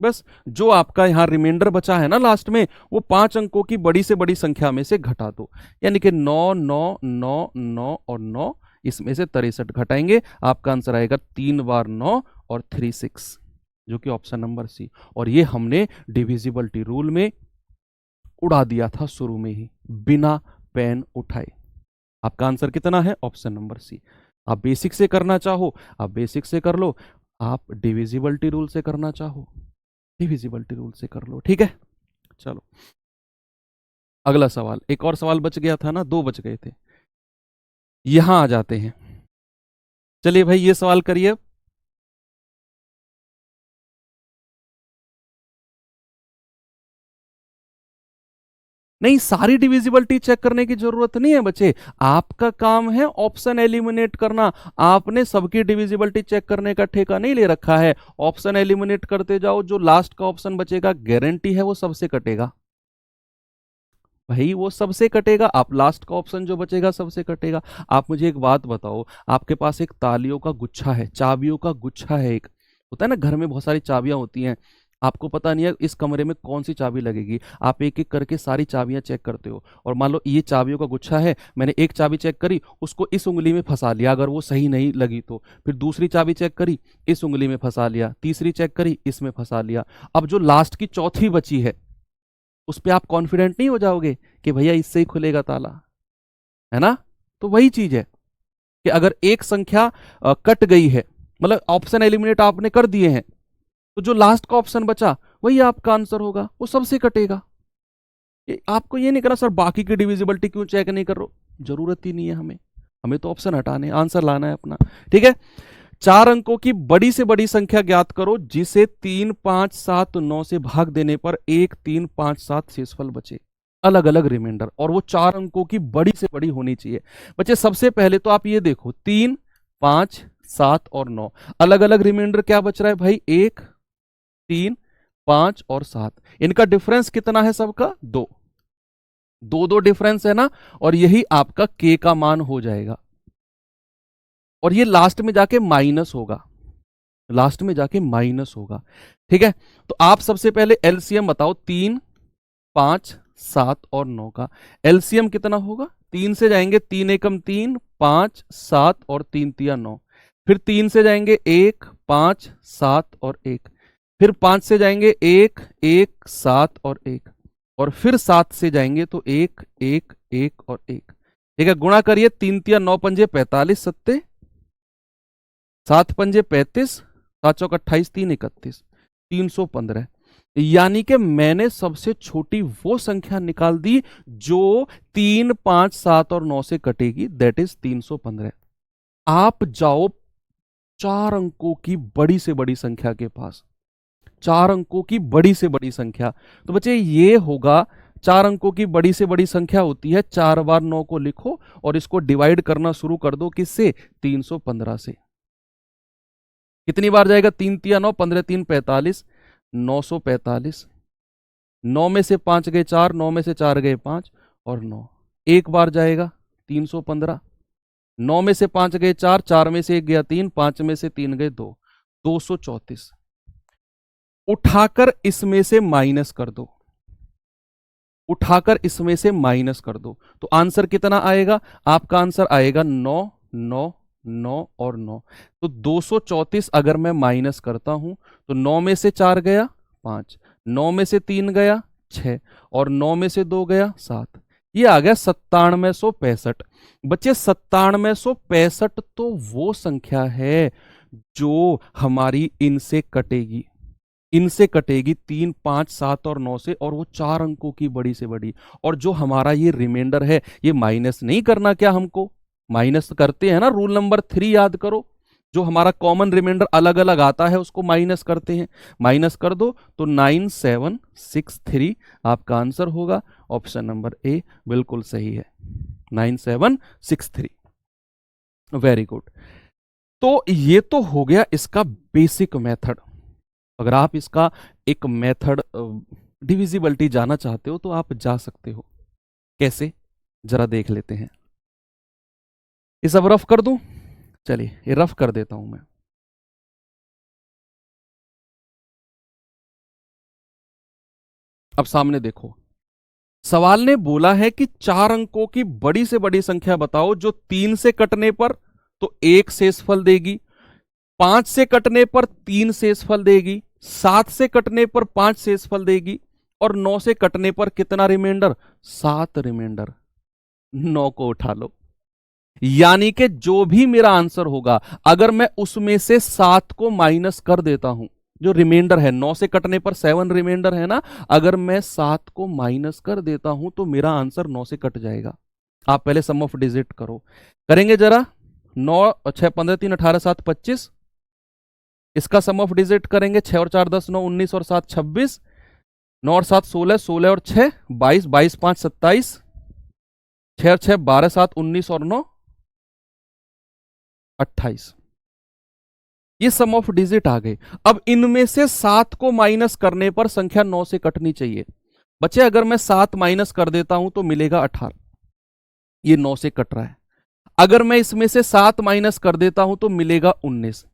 बस जो आपका यहां रिमाइंडर बचा है ना लास्ट में, वो 5 अंकों की बड़ी से बड़ी संख्या में से घटा दो। यानी कि 9 9 9 9 और 9, इसमें से 63 घटाएंगे, आपका आंसर आएगा 3 बार 9 और 36, जो कि ऑप्शन नंबर सी। और ये हमने डिविजिबिलिटी रूल में उड़ा दिया था शुरू में ही, बिना पेन उठाए। आपका आंसर कितना है? Option number C. आप बेसिक से करना चाहो आप बेसिक से कर लो, आप डिविजिबिलिटी रूल से करना चाहो डिविजिबिलिटी रूल से कर लो। ठीक है, चलो अगला सवाल। एक और सवाल बच गया था ना, 2 बच गए थे। यहां आ जाते हैं। चलिए भाई ये सवाल करिए। नहीं, सारी डिविजिबिलिटी चेक करने की जरूरत नहीं है बच्चे। आपका काम है ऑप्शन एलिमिनेट करना। आपने सबकी डिविजिबिलिटी चेक करने का ठेका नहीं ले रखा है। ऑप्शन एलिमिनेट करते जाओ, जो लास्ट का ऑप्शन बचेगा गारंटी है वो सबसे कटेगा भाई, वो सबसे कटेगा। आप लास्ट का ऑप्शन जो बचेगा सबसे कटेगा। आप मुझे एक बात बताओ, आपके पास एक तालियों का गुच्छा है, चाबियों का गुच्छा है। एक होता है ना घर में बहुत सारी चाबियां होती हैं, आपको पता नहीं है इस कमरे में कौन सी चाबी लगेगी। आप एक एक करके सारी चाबियां चेक करते हो, और मान लो ये चाबियों का गुच्छा है, मैंने एक चाबी चेक करी, उसको इस उंगली में फंसा लिया, अगर वो सही नहीं लगी तो फिर दूसरी चाबी चेक करी, इस उंगली में फंसा लिया, तीसरी चेक करी, इसमें फंसा लिया। अब जो लास्ट की चौथी बची है, उस पर आप कॉन्फिडेंट नहीं हो जाओगे कि भैया इससे ही खुलेगा ताला, है ना? तो वही चीज है कि अगर एक संख्या कट गई है, मतलब ऑप्शन एलिमिनेट आपने कर दिए हैं, तो जो लास्ट का ऑप्शन बचा वही आपका आंसर होगा, वो सबसे कटेगा। आपको ये नहीं करना सर बाकी की डिविजिबिलिटी क्यों चेक नहीं कर रहे हो, जरूरत ही नहीं है हमें। हमें तो ऑप्शन हटाने, आंसर लाना है अपना। ठीक है, 4 अंकों की बड़ी से बड़ी संख्या ज्ञात करो जिसे 3 5 7 9 से भाग देने पर 1 3 5 7 शेषफल बचे, अलग अलग रिमाइंडर, और वो 4 अंकों की बड़ी से बड़ी होनी चाहिए। बच्चे सबसे पहले तो आप ये देखो, 3 5 7 और 9, अलग अलग रिमाइंडर क्या बच रहा है भाई? 1 3 5 और 7। इनका डिफरेंस कितना है सबका? 2 2 2 डिफरेंस है ना, और यही आपका के का मान हो जाएगा। और ये लास्ट में जाके माइनस होगा, लास्ट में जाके माइनस होगा। ठीक है, तो आप सबसे पहले एलसीएम बताओ, 3 5 7 और 9 का एलसीएम कितना होगा? 3 से जाएंगे 3 एकम 3, 5 7 और 3 तिया 9। फिर 3 से जाएंगे 1 5 7 और 1। फिर 5 से जाएंगे 1 1 7 और 1। और फिर 7 से जाएंगे तो 1 1 1 और 1। ठीक है, गुणा करिए, 3 तिया 9 पंजे 45 सत्ते, 7 पंजे 35, 7 चौक 28, 3 31, 315। यानी कि मैंने सबसे छोटी वो संख्या निकाल दी जो 3 5 7 और 9 से कटेगी, दैट इज 315। आप जाओ 4 अंकों की बड़ी से बड़ी संख्या के पास, 4 अंकों की बड़ी से बड़ी संख्या। तो बच्चे ये होगा, 4 अंकों की बड़ी से बड़ी संख्या होती है 4 बार 9 को लिखो और इसको डिवाइड करना शुरू कर दो, किससे? 315 से। कितनी बार जाएगा? 3 तिया 9, 15 3 45, 945। 9 में से 5 गए 4, 9 में से 4 गए 5 और 9। एक बार जाएगा 315। 9 में से 5 गए 4, 4 में से 1 गया 3, 5 में से 3 गए 2, 234। उठाकर इसमें से माइनस कर दो, उठाकर इसमें से माइनस कर दो, तो आंसर कितना आएगा? आपका आंसर आएगा 9, 9, 9 और 9। तो 234 अगर मैं माइनस करता हूं तो 9 में से 4 गया 5, 9 में से 3 गया 6 और 9 में से 2 गया 7। ये आ गया 9765। बच्चे 9765 तो वो संख्या है जो हमारी इनसे कटेगी, इनसे कटेगी 3, 5, 7 और 9 से, और वो 4 अंकों की बड़ी से बड़ी। और जो हमारा ये रिमाइंडर है ये माइनस नहीं करना क्या? हमको माइनस करते हैं ना, रूल नंबर 3 याद करो। जो हमारा कॉमन रिमाइंडर अलग अलग आता है उसको माइनस करते हैं। माइनस कर दो तो 9763 आपका आंसर होगा। ऑप्शन नंबर ए बिल्कुल सही है, 9763। Very good. तो ये तो हो गया इसका बेसिक मेथड। अगर आप इसका एक मेथड डिविजिबिलिटी जाना चाहते हो तो आप जा सकते हो। कैसे, जरा देख लेते हैं। ये सब रफ कर दूं? चलिए ये रफ कर देता हूं मैं। अब सामने देखो, सवाल ने बोला है कि 4 अंकों की बड़ी से बड़ी संख्या बताओ जो 3 से कटने पर तो 1 शेषफल देगी, 5 से कटने पर 3 शेषफल देगी, 7 से कटने पर 5 शेषफल देगी और 9 से कटने पर कितना रिमाइंडर? 7 रिमाइंडर। 9 को उठा लो, यानी कि जो भी मेरा आंसर होगा अगर मैं उसमें से 7 को माइनस कर देता हूं, जो रिमाइंडर है 9 से कटने पर 7 रिमाइंडर है ना, अगर मैं 7 को माइनस कर देता हूं तो मेरा आंसर 9 से कट जाएगा। आप पहले सम ऑफ डिजिट करो, करेंगे जरा। 9 6 15 3 18 7 25, इसका सम ऑफ डिजिट करेंगे। 6 और 4 10, 9 19 और 7 26, 9 और 7 16, 16 और 6 22, 22 5 27, 6 और 6 12, 7 19 और 9 28। ये सम ऑफ डिजिट आ गए। अब इनमें से 7 को माइनस करने पर संख्या 9 से कटनी चाहिए। बच्चे अगर मैं 7 माइनस कर देता हूं तो मिलेगा 18, ये 9 से कट रहा है। अगर मैं इसमें से 7 माइनस कर देता हूं तो मिलेगा 19,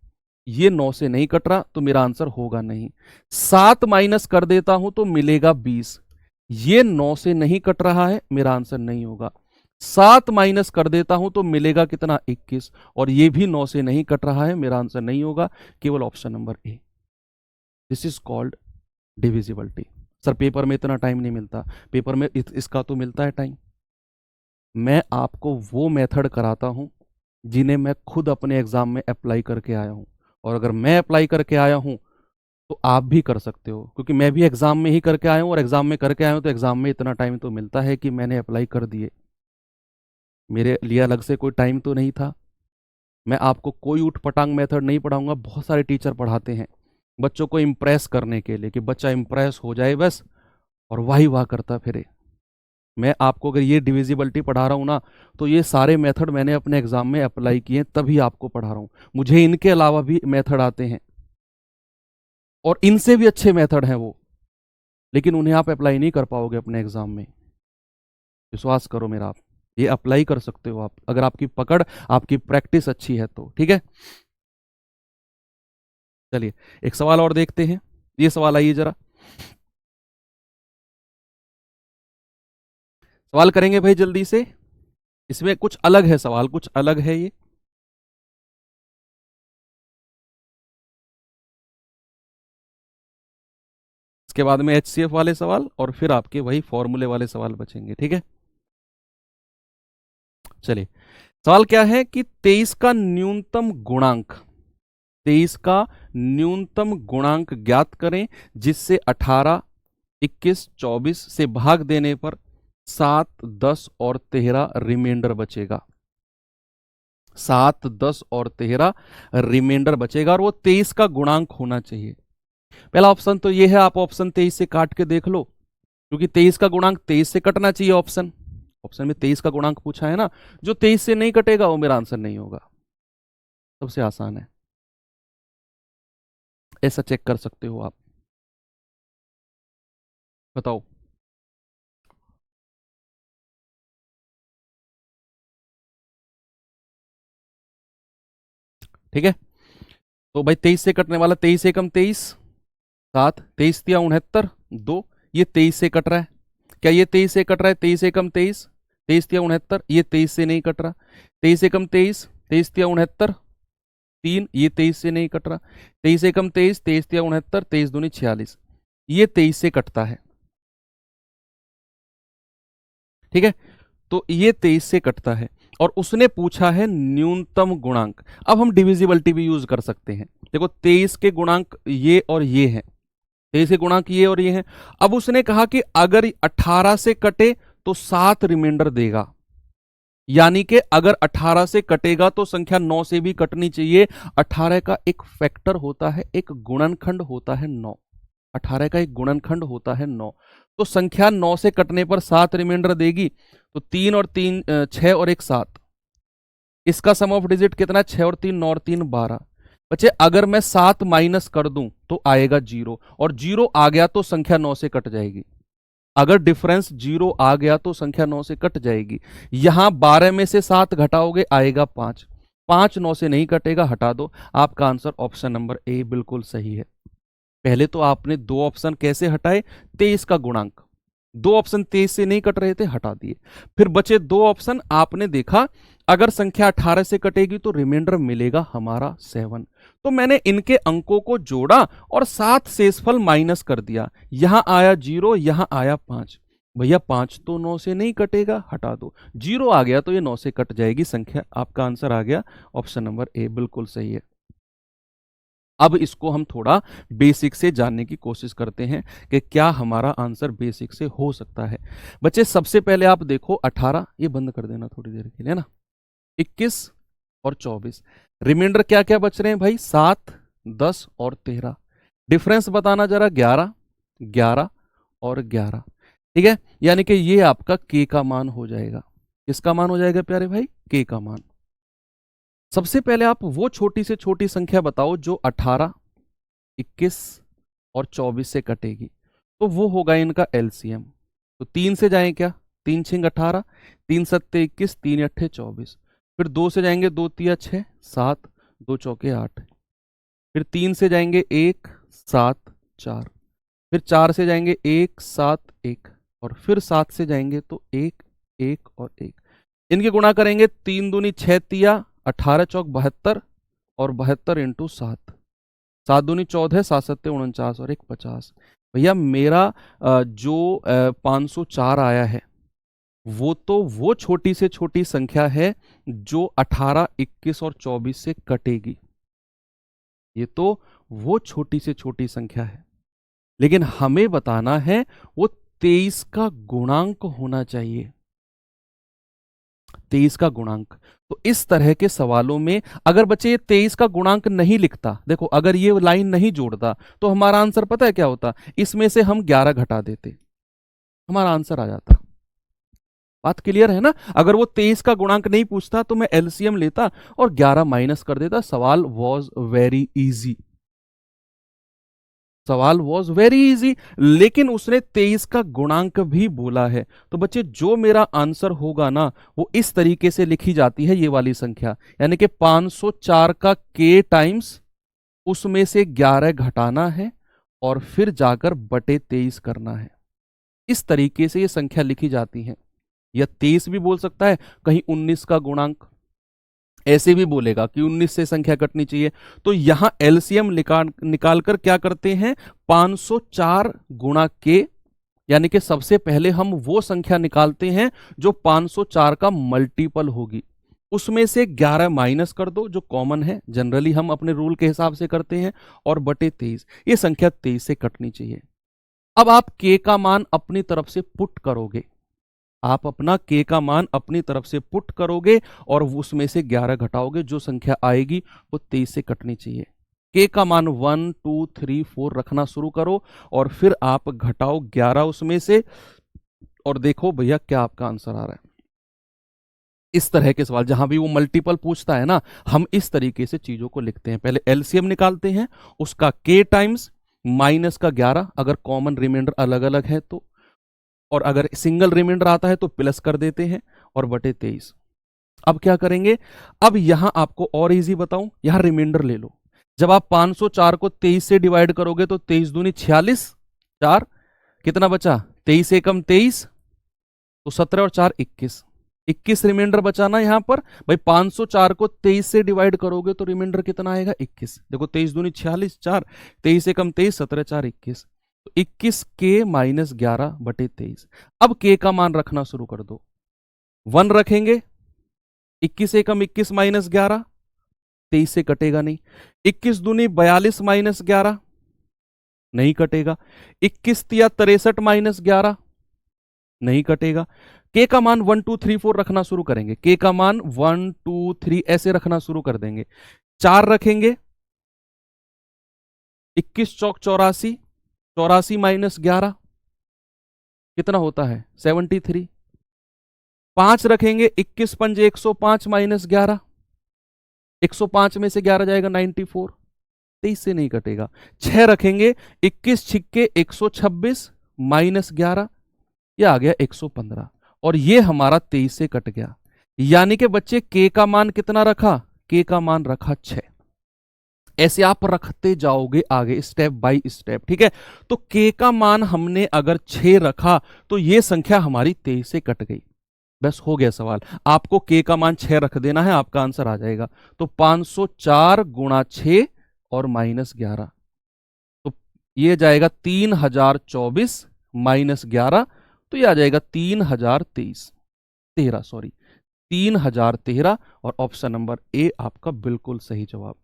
ये 9 से नहीं कट रहा तो मेरा आंसर होगा नहीं। 7 माइनस कर देता हूं तो मिलेगा 20, ये 9 से नहीं कट रहा है, मेरा आंसर नहीं होगा। 7 माइनस कर देता हूं तो मिलेगा कितना? 21, और ये भी 9 से नहीं कट रहा है, मेरा आंसर नहीं होगा। केवल option number A. This is called divisibility. Sir paper में इतना टाइम नहीं मिलता, पेपर में इसका तो मिलता है टाइम। मैं आपको वो मेथड कराता हूं जिन्हें मैं खुद अपने एग्जाम में अप्लाई करके आया हूं, और अगर मैं अप्लाई करके आया हूं तो आप भी कर सकते हो, क्योंकि मैं भी एग्जाम में ही करके आया हूं, और एग्जाम में करके आया हूं तो एग्जाम में इतना टाइम तो मिलता है कि मैंने अप्लाई कर दिए। मेरे लिए अलग से कोई टाइम तो नहीं था। मैं आपको कोई ऊट पटांग मेथड नहीं पढ़ाऊंगा, बहुत सारे टीचर पढ़ाते हैं बच्चों को इम्प्रेस करने के लिए कि बच्चा इम्प्रेस हो जाए बस और वाही वाह करता फिरे। मैं आपको अगर ये डिविजिबिलिटी पढ़ा रहा हूँ ना, तो ये सारे मेथड मैंने अपने एग्जाम में अप्लाई किए तभी आपको पढ़ा रहा हूँ। मुझे इनके अलावा भी मेथड आते हैं और इनसे भी अच्छे मेथड हैं वो, लेकिन उन्हें आप अप्लाई नहीं कर पाओगे अपने एग्जाम में। विश्वास करो मेरा, आप ये अप्लाई कर सकते हो आप, अगर आपकी पकड़, आपकी प्रैक्टिस अच्छी है तो। ठीक है, चलिए एक सवाल और देखते हैं। ये सवाल आइए जरा, सवाल करेंगे भाई जल्दी से। इसमें कुछ अलग है, सवाल कुछ अलग है ये। इसके बाद में HCF वाले सवाल और फिर आपके वही फॉर्मूले वाले सवाल बचेंगे। ठीक है, चलिए सवाल क्या है कि 23 का न्यूनतम गुणांक, 23 का न्यूनतम गुणांक ज्ञात करें जिससे 18, 21, 24 से भाग देने पर 7, 10 और 13 रिमाइंडर बचेगा। 7, 10 और 13 रिमाइंडर बचेगा और वो 23 का गुणांक होना चाहिए। पहला ऑप्शन तो ये है, आप ऑप्शन 23 से काट के देख लो, क्योंकि 23 का गुणांक 23 से कटना चाहिए। ऑप्शन ऑप्शन में 23 का गुणांक पूछा है ना, जो 23 से नहीं कटेगा वो मेरा आंसर नहीं होगा। सबसे आसान है। ऐसा चेक कर सकते हो आप, बताओ। ठीक है, तो भाई 23 से कटने वाला, 23 एकम 23, 7, 23 तिया 69, 2, ये 23 से कट रहा है। क्या ये 23 से कट रहा है? 23 एकम 23, 23 तिया 69, ये 23 से नहीं कट रहा। 23 एकम 23, 23 तिया 69, 3, ये 23 से नहीं कट रहा। 23 एकम 23, 23 तिया 69, 23 दूनी 46, ये 23 से कटता है। ठीक है, तो ये 23 से कटता है और उसने पूछा है न्यूनतम गुणांक। अब हम डिविजिबिलिटी भी यूज कर सकते हैं। देखो 23 के गुणांक ये और ये हैं, 23 के गुणांक ये और ये हैं। अब उसने कहा कि अगर 18 से कटे तो 7 रिमाइंडर देगा, यानी कि अगर 18 से कटेगा तो संख्या 9 से भी कटनी चाहिए। 18 का एक फैक्टर होता है, एक गुणनखंड होता है 9। 18 का एक गुणनखंड होता है 9, तो संख्या 9 से कटने पर 7 रिमाइंडर देगी। तो 3 और 3 6 और 1 7, इसका सम ऑफ डिजिट कितना? 6 और 3 9 और 3 12। बच्चे अगर मैं 7 माइनस कर दूं तो आएगा 0, और 0 आ गया तो संख्या 9 से कट जाएगी। अगर डिफरेंस 0 आ गया तो संख्या 9 से कट जाएगी। यहां 12 में से 7 घटाओगे आएगा 5, 5 9 से नहीं कटेगा, हटा दो। आपका आंसर ऑप्शन नंबर ए बिल्कुल सही है। पहले तो आपने दो ऑप्शन कैसे हटाए? 23 का गुणांक, दो ऑप्शन 23 से नहीं कट रहे थे, हटा दिए। फिर बचे दो ऑप्शन, आपने देखा अगर संख्या 18 से कटेगी तो रिमाइंडर मिलेगा हमारा 7। तो मैंने इनके अंकों को जोड़ा और 7 शेषफल माइनस कर दिया। यहां आया 0, यहां आया 5। भैया 5 तो 9 से नहीं कटेगा, हटा दो। 0 आ गया तो ये 9 से कट जाएगी संख्या। आपका आंसर आ गया ऑप्शन नंबर ए बिल्कुल सही है। अब इसको हम थोड़ा बेसिक से जानने की कोशिश करते हैं कि क्या हमारा आंसर बेसिक से हो सकता है। बच्चे सबसे पहले आप देखो 18, ये बंद कर देना थोड़ी देर के लिए ना, 21 और 24, रिमाइंडर क्या क्या बच रहे हैं भाई? 7 10 और 13। डिफरेंस बताना जरा, 11 11 और 11। ठीक है, यानी कि ये आपका के का मान हो जाएगा। किसका मान हो जाएगा प्यारे भाई? के का मान। सबसे पहले आप वो छोटी से छोटी संख्या बताओ जो 18 21 और 24 से कटेगी, तो वो होगा इनका एलसीएम। तो 3 से जाएं क्या? 3 छिंग 18, 3 सत्ते 21, 3 अट्ठे 24। फिर 2 से जाएंगे, 2 तिया 6 7, 2 चौके 8। फिर 3 से जाएंगे 1 7 4। फिर 4 से जाएंगे 1 7 1, और फिर 7 से जाएंगे तो 1 1 और 1। इनके गुणा करेंगे, 3 दूनी 6 तिया 18 चौक 72, और 72 इंटू 7, 7 दूनी 14, 7 सत्ते 49 और 1 50। भैया मेरा जो 504 आया है वो तो वो छोटी से छोटी संख्या है जो 18 21 और 24 से कटेगी। ये तो वो छोटी से छोटी संख्या है, लेकिन हमें बताना है वो 23 का गुणांक होना चाहिए। 23 का गुणांक। तो इस तरह के सवालों में अगर बच्चे ये 23 का गुणांक नहीं लिखता, देखो अगर ये लाइन नहीं जोड़ता तो हमारा आंसर पता है क्या होता? इसमें से हम 11 घटा देते, हमारा आंसर आ जाता। बात क्लियर है ना? अगर वो 23 का गुणांक नहीं पूछता तो मैं एलसीएम लेता और 11 माइनस कर देता। सवाल वॉज वेरी इजी, सवाल वॉज वेरी इजी। लेकिन उसने 23 का गुणांक भी बोला है। तो बच्चे जो मेरा आंसर होगा ना वो इस तरीके से लिखी जाती है, ये वाली संख्या, यानी कि 504 का के टाइम्स उसमें से 11 घटाना है और फिर जाकर बटे 23 करना है। इस तरीके से ये संख्या लिखी जाती है। या 23 भी बोल सकता है, कहीं 19 का गुणांक ऐसे भी बोलेगा कि 19 से संख्या कटनी चाहिए। तो यहां एलसीएम निकाल कर क्या करते हैं? 504 गुणा के, यानी कि सबसे पहले हम वो संख्या निकालते हैं जो 504 का मल्टीपल होगी, उसमें से 11 माइनस कर दो जो कॉमन है, जनरली हम अपने रूल के हिसाब से करते हैं, और बटे 23। ये संख्या 23 से कटनी चाहिए। अब आप के का मान अपनी तरफ से पुट करोगे, आप अपना के का मान अपनी तरफ से पुट करोगे और उसमें से 11 घटाओगे, जो संख्या आएगी वो 23 से कटनी चाहिए। के का मान 1 2 3 4 रखना शुरू करो और फिर आप घटाओ 11 उसमें से, और देखो भैया क्या आपका आंसर आ रहा है। इस तरह के सवाल जहां भी वो मल्टीपल पूछता है ना, हम इस तरीके से चीजों को लिखते हैं। पहले एलसीएम निकालते हैं, उसका के टाइम्स माइनस का 11, अगर कॉमन रिमाइंडर अलग अलग है तो, और अगर सिंगल रिमाइंडर आता है तो प्लस कर देते हैं, और बटे 23। अब क्या करेंगे, अब यहां आपको और इजी बताऊं, यहां रिमाइंडर ले लो। जब आप 504 को 23 से डिवाइड करोगे तो 23 दूनी 46, 4 कितना बचा, 23 एकम 23, तो 17 और 4 21, 21 रिमाइंडर बचाना यहां पर भाई। 504 को 23 से डिवाइड करोगे तो रिमाइंडर कितना आएगा, 21। देखो 23 दूनी 46, 4 23 एकम 23, 17 4 21, तो 21 के माइनस 11 बटे 23। अब के का मान रखना शुरू कर दो, 1 रखेंगे, 21 एकम 21 माइनस 11, 23 से कटेगा नहीं। 21 दूनी 42 माइनस 11, नहीं कटेगा। 21 तिया 63 माइनस 11, नहीं कटेगा। के का मान 1 2 3 4 रखना शुरू करेंगे, के का मान 1 2 3 ऐसे रखना शुरू कर देंगे। 4 रखेंगे, 21 चौक 84, 84 माइनस 11 कितना होता है, 73। 5 रखेंगे, 21 पंजे 105 माइनस 11, 105 में से 11 जाएगा 94, 23 से नहीं कटेगा। 6 रखेंगे, 21 छिक्के 126 माइनस 11, यह आ गया 115, और ये हमारा 23 से कट गया। यानी कि बच्चे के का मान कितना रखा, के का मान रखा 6। ऐसे आप रखते जाओगे आगे स्टेप बाय स्टेप, ठीक है। तो के का मान हमने अगर 6 रखा तो ये संख्या हमारी 23 से कट गई, बस हो गया सवाल। आपको के का मान 6 रख देना है, आपका आंसर आ जाएगा। तो 504 गुणा 6 और माइनस 11, तो ये जाएगा 3024 माइनस 11, तो ये आ जाएगा 3013, सॉरी 3013, और ऑप्शन नंबर ए आपका बिल्कुल सही जवाब।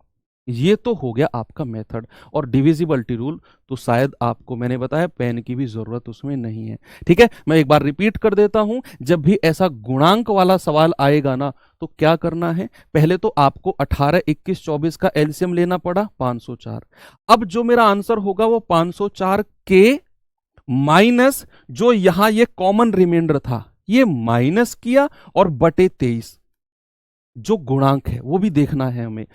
ये तो हो गया आपका मेथड। और डिविजिबिलिटी रूल तो शायद आपको मैंने बताया पेन की भी जरूरत उसमें नहीं है, ठीक है। मैं एक बार रिपीट कर देता हूं, जब भी ऐसा गुणांक वाला सवाल आएगा ना तो क्या करना है, पहले तो आपको 18 21 24 का एलसीएम लेना पड़ा 504। अब जो मेरा आंसर होगा वो 504 के माइनस जो यहां ये कॉमन रिमाइंडर था ये माइनस किया, और बटे 23 जो गुणांक है वो भी देखना है हमें।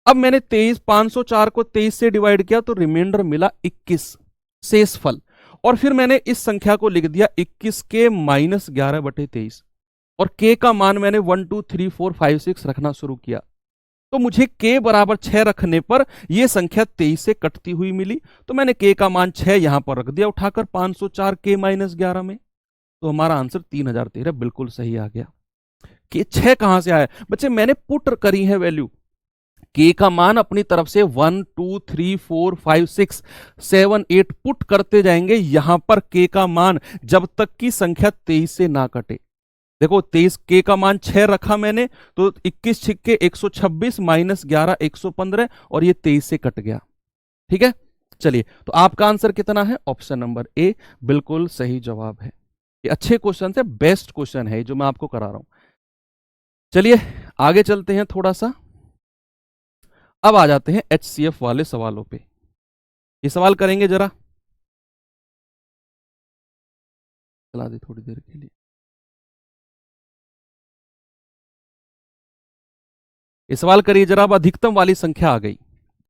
अब मैंने 504 को 23 से डिवाइड किया तो रिमाइंडर मिला 21 शेषफल, और फिर मैंने इस संख्या को लिख दिया 21 के माइनस 11 बटे 23, और के का मान मैंने 1 2 3 4 5 6 रखना शुरू किया। तो मुझे के बराबर 6 रखने पर यह संख्या 23 से कटती हुई मिली, तो मैंने के का मान 6 यहां पर रख दिया उठाकर 504 के माइनस 11 में, तो हमारा आंसर 3013 बिल्कुल सही आ गया। के 6 कहां से आया बच्चे, मैंने पुट करी है वैल्यू, के का मान अपनी तरफ से 1 2 3 4 5 6 7 8 पुट करते जाएंगे यहां पर के का मान जब तक की संख्या 23 से ना कटे। देखो 23 के का मान 6 रखा मैंने, तो 21 छिक्के 126 माइनस 11 115, और ये 23 से कट गया, ठीक है। चलिए तो आपका आंसर कितना है, ऑप्शन नंबर ए बिल्कुल सही जवाब है। ये अच्छे क्वेश्चन है, बेस्ट क्वेश्चन है जो मैं आपको करा रहा हूं। चलिए आगे चलते हैं थोड़ा सा, अब आ जाते हैं एचसीएफ वाले सवालों पे। ये सवाल करेंगे जरा, चला दे थोड़ी देर के लिए। ये सवाल करिए जरा, अब अधिकतम वाली संख्या आ गई,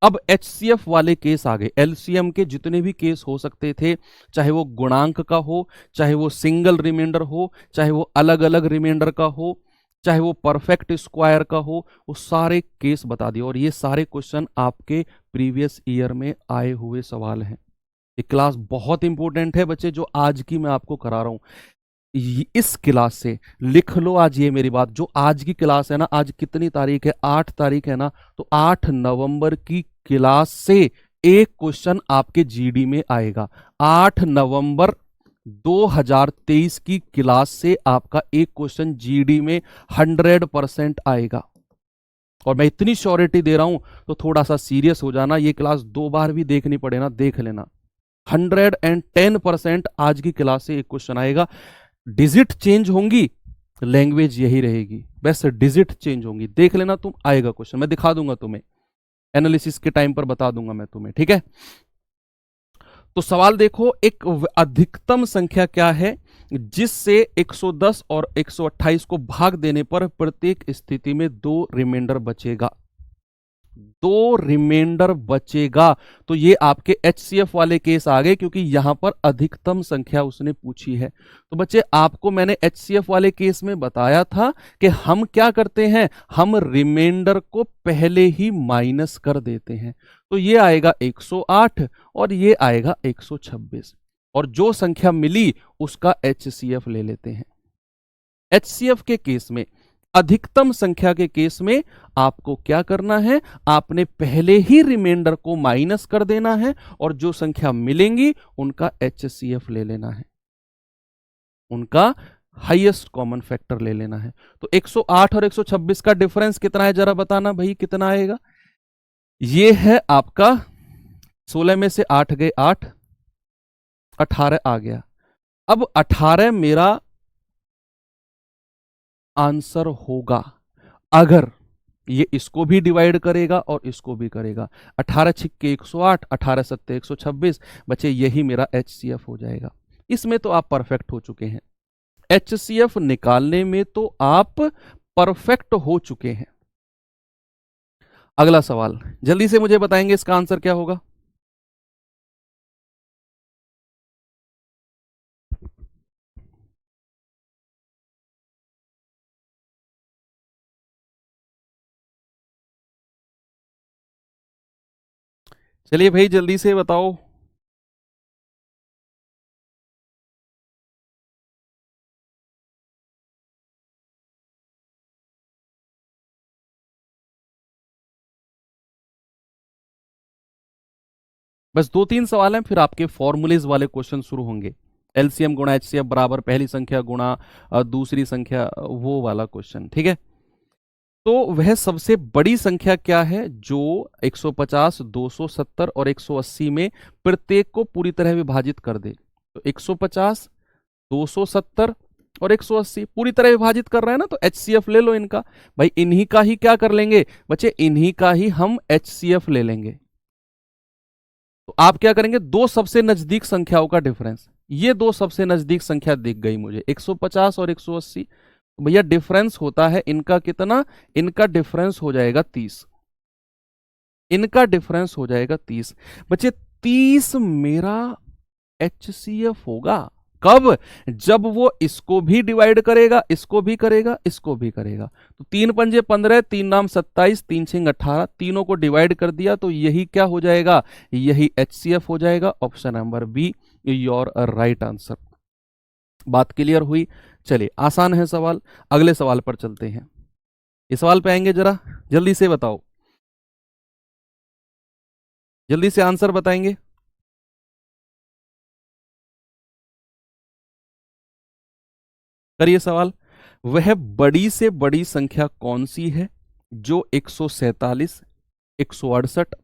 अब एचसीएफ वाले केस आ गए। एलसीएम के जितने भी केस हो सकते थे, चाहे वो गुणांक का हो, चाहे वो सिंगल रिमाइंडर हो, चाहे वो अलग अलग रिमाइंडर का हो, चाहे वो परफेक्ट स्क्वायर का हो, वो सारे केस बता दिए। और ये सारे क्वेश्चन आपके प्रीवियस ईयर में आए हुए सवाल हैं। ये क्लास बहुत इंपॉर्टेंट है बच्चे, जो आज की मैं आपको करा रहा हूं। इस क्लास से लिख लो आज ये मेरी बात, जो आज की क्लास है ना, आज कितनी तारीख है, 8 तारीख है ना, तो 8 नवंबर की क्लास से एक क्वेश्चन आपके जीडी में आएगा। 8 नवंबर 2023 की क्लास से आपका एक क्वेश्चन जीडी में 100% आएगा। और मैं इतनी श्योरिटी दे रहा हूं तो थोड़ा सा सीरियस हो जाना, ये क्लास 2 बार भी देखनी पड़े ना, देख लेना। 110% आज की क्लास से एक क्वेश्चन आएगा। डिजिट चेंज होंगी, लैंग्वेज यही रहेगी, बस डिजिट चेंज होंगी, देख लेना तुम, आएगा क्वेश्चन, मैं दिखा दूंगा तुम्हें, एनालिसिस के टाइम पर बता दूंगा मैं तुम्हें, ठीक है। तो सवाल देखो, एक अधिकतम संख्या क्या है, जिससे 110 और 128 को भाग देने पर प्रत्येक स्थिति में दो रिमाइंडर बचेगा, दो रिमाइंडर बचेगा। तो ये आपके एचसीएफ वाले केस आ गए, क्योंकि यहां पर अधिकतम संख्या उसने पूछी है। तो बच्चे आपको मैंने एचसीएफ वाले केस में बताया था कि हम क्या करते हैं, हम रिमाइंडर को पहले ही माइनस कर देते हैं। तो ये आएगा 108 और ये आएगा 126, और जो संख्या मिली उसका एचसीएफ ले लेते हैं। एचसीएफ के केस में, अधिकतम संख्या के केस में आपको क्या करना है, आपने पहले ही रिमाइंडर को माइनस कर देना है और जो संख्या मिलेंगी उनका एचसीएफ ले लेना है, उनका हाईएस्ट कॉमन फैक्टर ले लेना है। तो 108 और 126 का डिफरेंस कितना है, जरा बताना भाई कितना आएगा। ये है आपका 16 में से 8 गए 8, 18 आ गया। अब 18 मेरा आंसर होगा अगर ये इसको भी डिवाइड करेगा और इसको भी करेगा। 18 छिक्के 108, 18 सत्ते 126, बच्चे यही मेरा एचसीएफ हो जाएगा। इसमें तो आप परफेक्ट हो चुके हैं, एचसीएफ निकालने में तो आप परफेक्ट हो चुके हैं। अगला सवाल जल्दी से मुझे बताएंगे, इसका आंसर क्या होगा। चलिए भाई जल्दी से बताओ। बस दो तीन सवाल हैं, फिर आपके फॉर्मूलेज वाले क्वेश्चन शुरू होंगे। एलसीएम गुणा एचसीएफ बराबर पहली संख्या गुणा दूसरी संख्या, वो वाला क्वेश्चन, ठीक है। तो वह सबसे बड़ी संख्या क्या है जो 150, 270 और 180 में प्रत्येक को पूरी तरह विभाजित कर दे। तो 150, 270 और 180 पूरी तरह विभाजित कर रहे हैं ना, तो एचसीएफ ले लो इनका। भाई इन्हीं का ही क्या कर लेंगे बच्चे, इन्हीं का ही हम एचसीएफ ले लेंगे। तो आप क्या करेंगे, दो सबसे नजदीक संख्याओं का डिफरेंस, ये दो सबसे नजदीक संख्या दिख गई मुझे 150 और 180, तो भैया डिफरेंस होता है इनका कितना, इनका डिफरेंस हो जाएगा 30, इनका डिफरेंस हो जाएगा 30। बच्चे 30 मेरा एचसीएफ होगा कब, जब वो इसको भी डिवाइड करेगा, इसको भी करेगा, इसको भी करेगा। तो 3 पंजे 15, 3 नाम 27, 3 6 18, तीनों को डिवाइड कर दिया तो यही क्या हो जाएगा, यही एचसीएफ हो जाएगा। Option number be your right answer. बात क्लियर हुई। चलिए आसान है सवाल, अगले सवाल पर चलते हैं। इस सवाल पे आएंगे, जरा जल्दी से बताओ, जल्दी से आंसर बताएंगे। करिए सवाल। वह बड़ी से बड़ी संख्या कौन सी है जो 147, 168,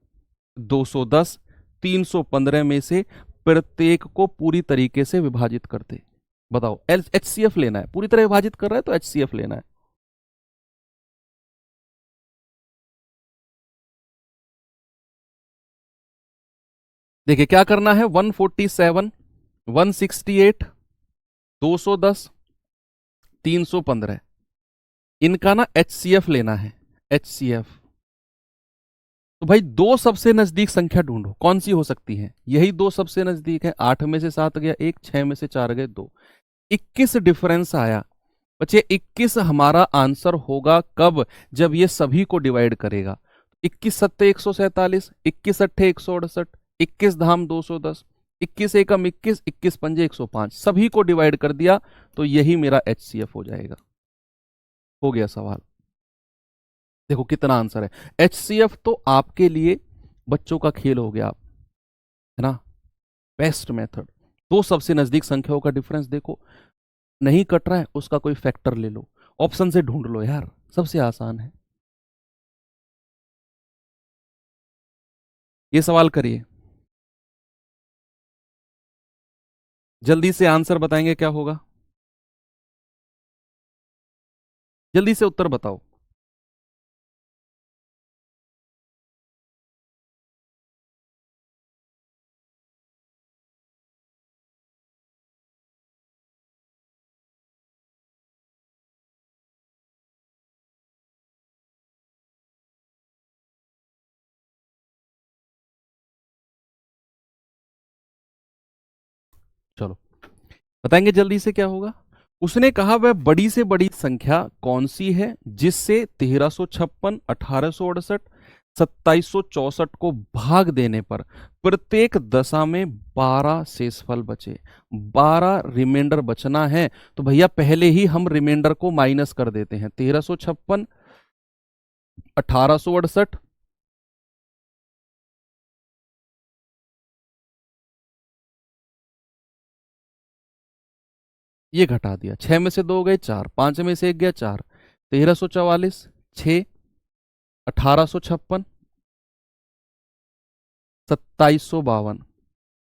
210, 315 में से प्रत्येक को पूरी तरीके से विभाजित करते। बताओ, एचसीएफ लेना है, पूरी तरह विभाजित कर रहा है तो एचसीएफ लेना है। देखिए क्या करना है, 147, 168, 210, 315, इनका ना एचसीएफ लेना है, एचसीएफ। तो भाई दो सबसे नजदीक संख्या ढूंढो, कौन सी हो सकती है, यही दो सबसे नजदीक है। 8 में से 7 गया 1, 6 में से 4 गए 2, 21 डिफरेंस आया। बच्चे 21 हमारा आंसर होगा कब, जब ये सभी को डिवाइड करेगा। 21 सत्ते 147, 21 अट्ठे 168, 21 धाम 210, 21 एकम 21, 21 पंजे 105, सभी को डिवाइड कर दिया तो यही मेरा एचसीएफ हो जाएगा। हो गया सवाल। देखो कितना आंसर है। एचसीएफ तो आपके लिए बच्चों का खेल हो गया, आप है ना, बेस्ट मेथड। दो सबसे नजदीक संख्याओं का डिफरेंस देखो, नहीं कट रहा है उसका कोई फैक्टर ले लो, ऑप्शन से ढूंढ लो यार, सबसे आसान है। ये सवाल करिए, जल्दी से आंसर बताएंगे क्या होगा, जल्दी से उत्तर बताओ। चलो बताएंगे जल्दी से क्या होगा। उसने कहा वह बड़ी से बड़ी संख्या कौन सी है जिससे 1356, 1868, 2764 को भाग देने पर प्रत्येक दशा में 12 शेषफल बचे। 12 रिमाइंडर बचना है तो भैया पहले ही हम रिमाइंडर को माइनस कर देते हैं। 1356, 1868, ये घटा दिया, 6 में से 2 गए 4, 5 में से 1 गया 4, 1344, 6, 1856, 2752।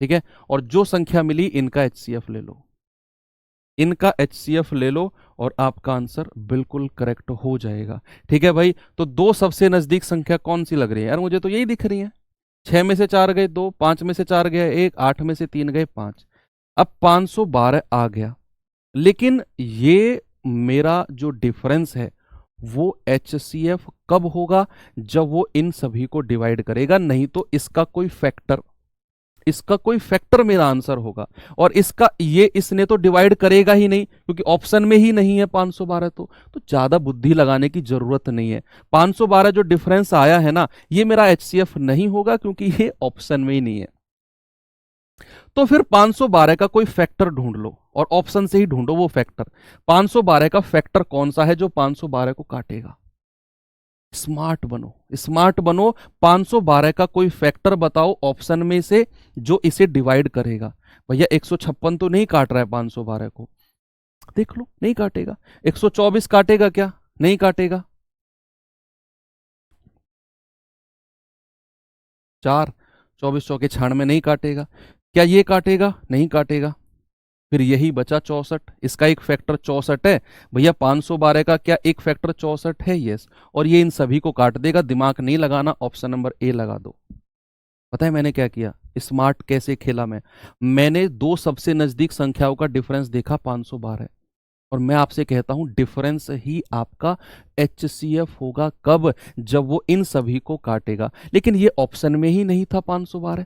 ठीक है, और जो संख्या मिली इनका एचसीएफ ले लो, इनका एचसीएफ ले लो और आपका आंसर बिल्कुल करेक्ट हो जाएगा। ठीक है भाई, तो दो सबसे नजदीक संख्या कौन सी लग रही है यार, मुझे तो यही दिख रही है। 6 में से 4 गए 2, 5 में से 4 गया 1, 8 में से 3 गए 5। अब 512 आ गया, लेकिन ये मेरा जो डिफरेंस है वो एचसीएफ कब होगा, जब वो इन सभी को डिवाइड करेगा, नहीं तो इसका कोई फैक्टर मेरा आंसर होगा। और इसका ये इसने तो डिवाइड करेगा ही नहीं क्योंकि ऑप्शन में ही नहीं है 512। तो ज्यादा बुद्धि लगाने की जरूरत नहीं है। 512 जो डिफरेंस आया है ना, ये मेरा एचसीएफ नहीं होगा क्योंकि ये ऑप्शन में ही नहीं है। तो फिर 512 का कोई फैक्टर ढूंढ लो और ऑप्शन से ही ढूंढो वो फैक्टर। 512 का फैक्टर कौन सा है जो 512 को काटेगा। स्मार्ट बनो, स्मार्ट बनो। 512 का कोई फैक्टर बताओ ऑप्शन में से जो इसे डिवाइड करेगा। भैया 156 तो नहीं काट रहा है 512 को, देख लो नहीं काटेगा। 124 काटेगा क्या, नहीं काटेगा। 4, 24 चौके 96 नहीं काटेगा। क्या ये काटेगा, नहीं काटेगा। फिर यही बचा 64, इसका एक फैक्टर 64 है। भैया 512 का क्या एक फैक्टर 64 है, यस। और ये इन सभी को काट देगा, दिमाग नहीं लगाना, ऑप्शन नंबर ए लगा दो। पता है मैंने क्या किया, स्मार्ट कैसे खेला मैंने दो सबसे नजदीक संख्याओं का डिफरेंस देखा 512, और मैं आपसे कहता हूं डिफरेंस ही आपका एचसीएफ होगा। कब, जब वो इन सभी को काटेगा। लेकिन ये ऑप्शन में ही नहीं था 512,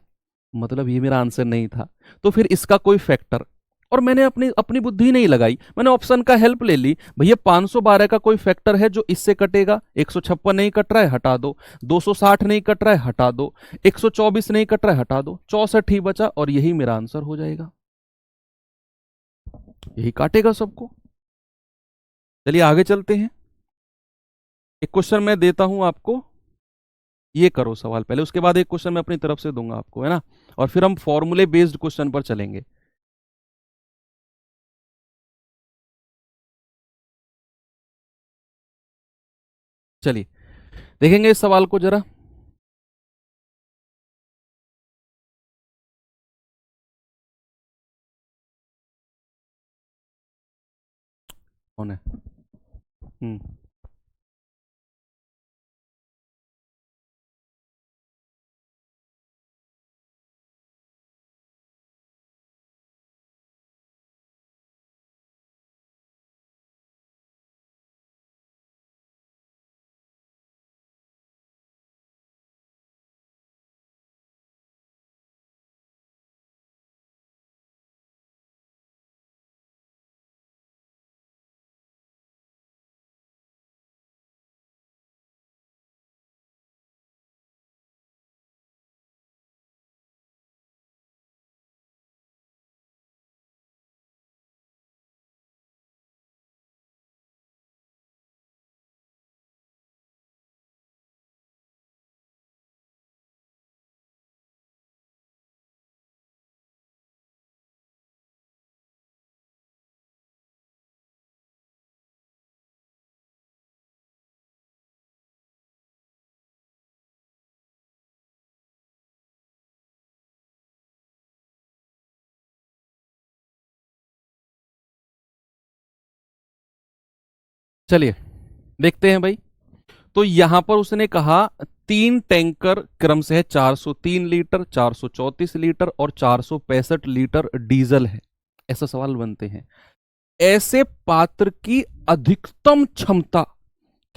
मतलब ये मेरा आंसर नहीं था। तो फिर इसका कोई फैक्टर, और मैंने अपनी अपनी बुद्धि नहीं लगाई, मैंने ऑप्शन का हेल्प ले ली। भैया 512 का कोई फैक्टर है जो इससे कटेगा। 156 नहीं कट रहा है, हटा दो। 260 नहीं कट रहा है, हटा दो। 124 नहीं कट रहा है, हटा दो। 64 ही बचा और यही मेरा आंसर हो जाएगा, यही काटेगा सबको। चलिए आगे चलते हैं। एक क्वेश्चन मैं देता हूं आपको, ये करो सवाल पहले, उसके बाद एक क्वेश्चन मैं अपनी तरफ से दूंगा आपको, है ना। और फिर हम फॉर्मूले बेस्ड क्वेश्चन पर चलेंगे। चलिए देखेंगे इस सवाल को जरा। कौन है? हम्म। चलिए देखते हैं भाई। तो यहां पर उसने कहा 3 टैंकर क्रम से है, 403 लीटर, 434 लीटर और 465 लीटर डीजल है। ऐसा सवाल बनते हैं। ऐसे पात्र की अधिकतम क्षमता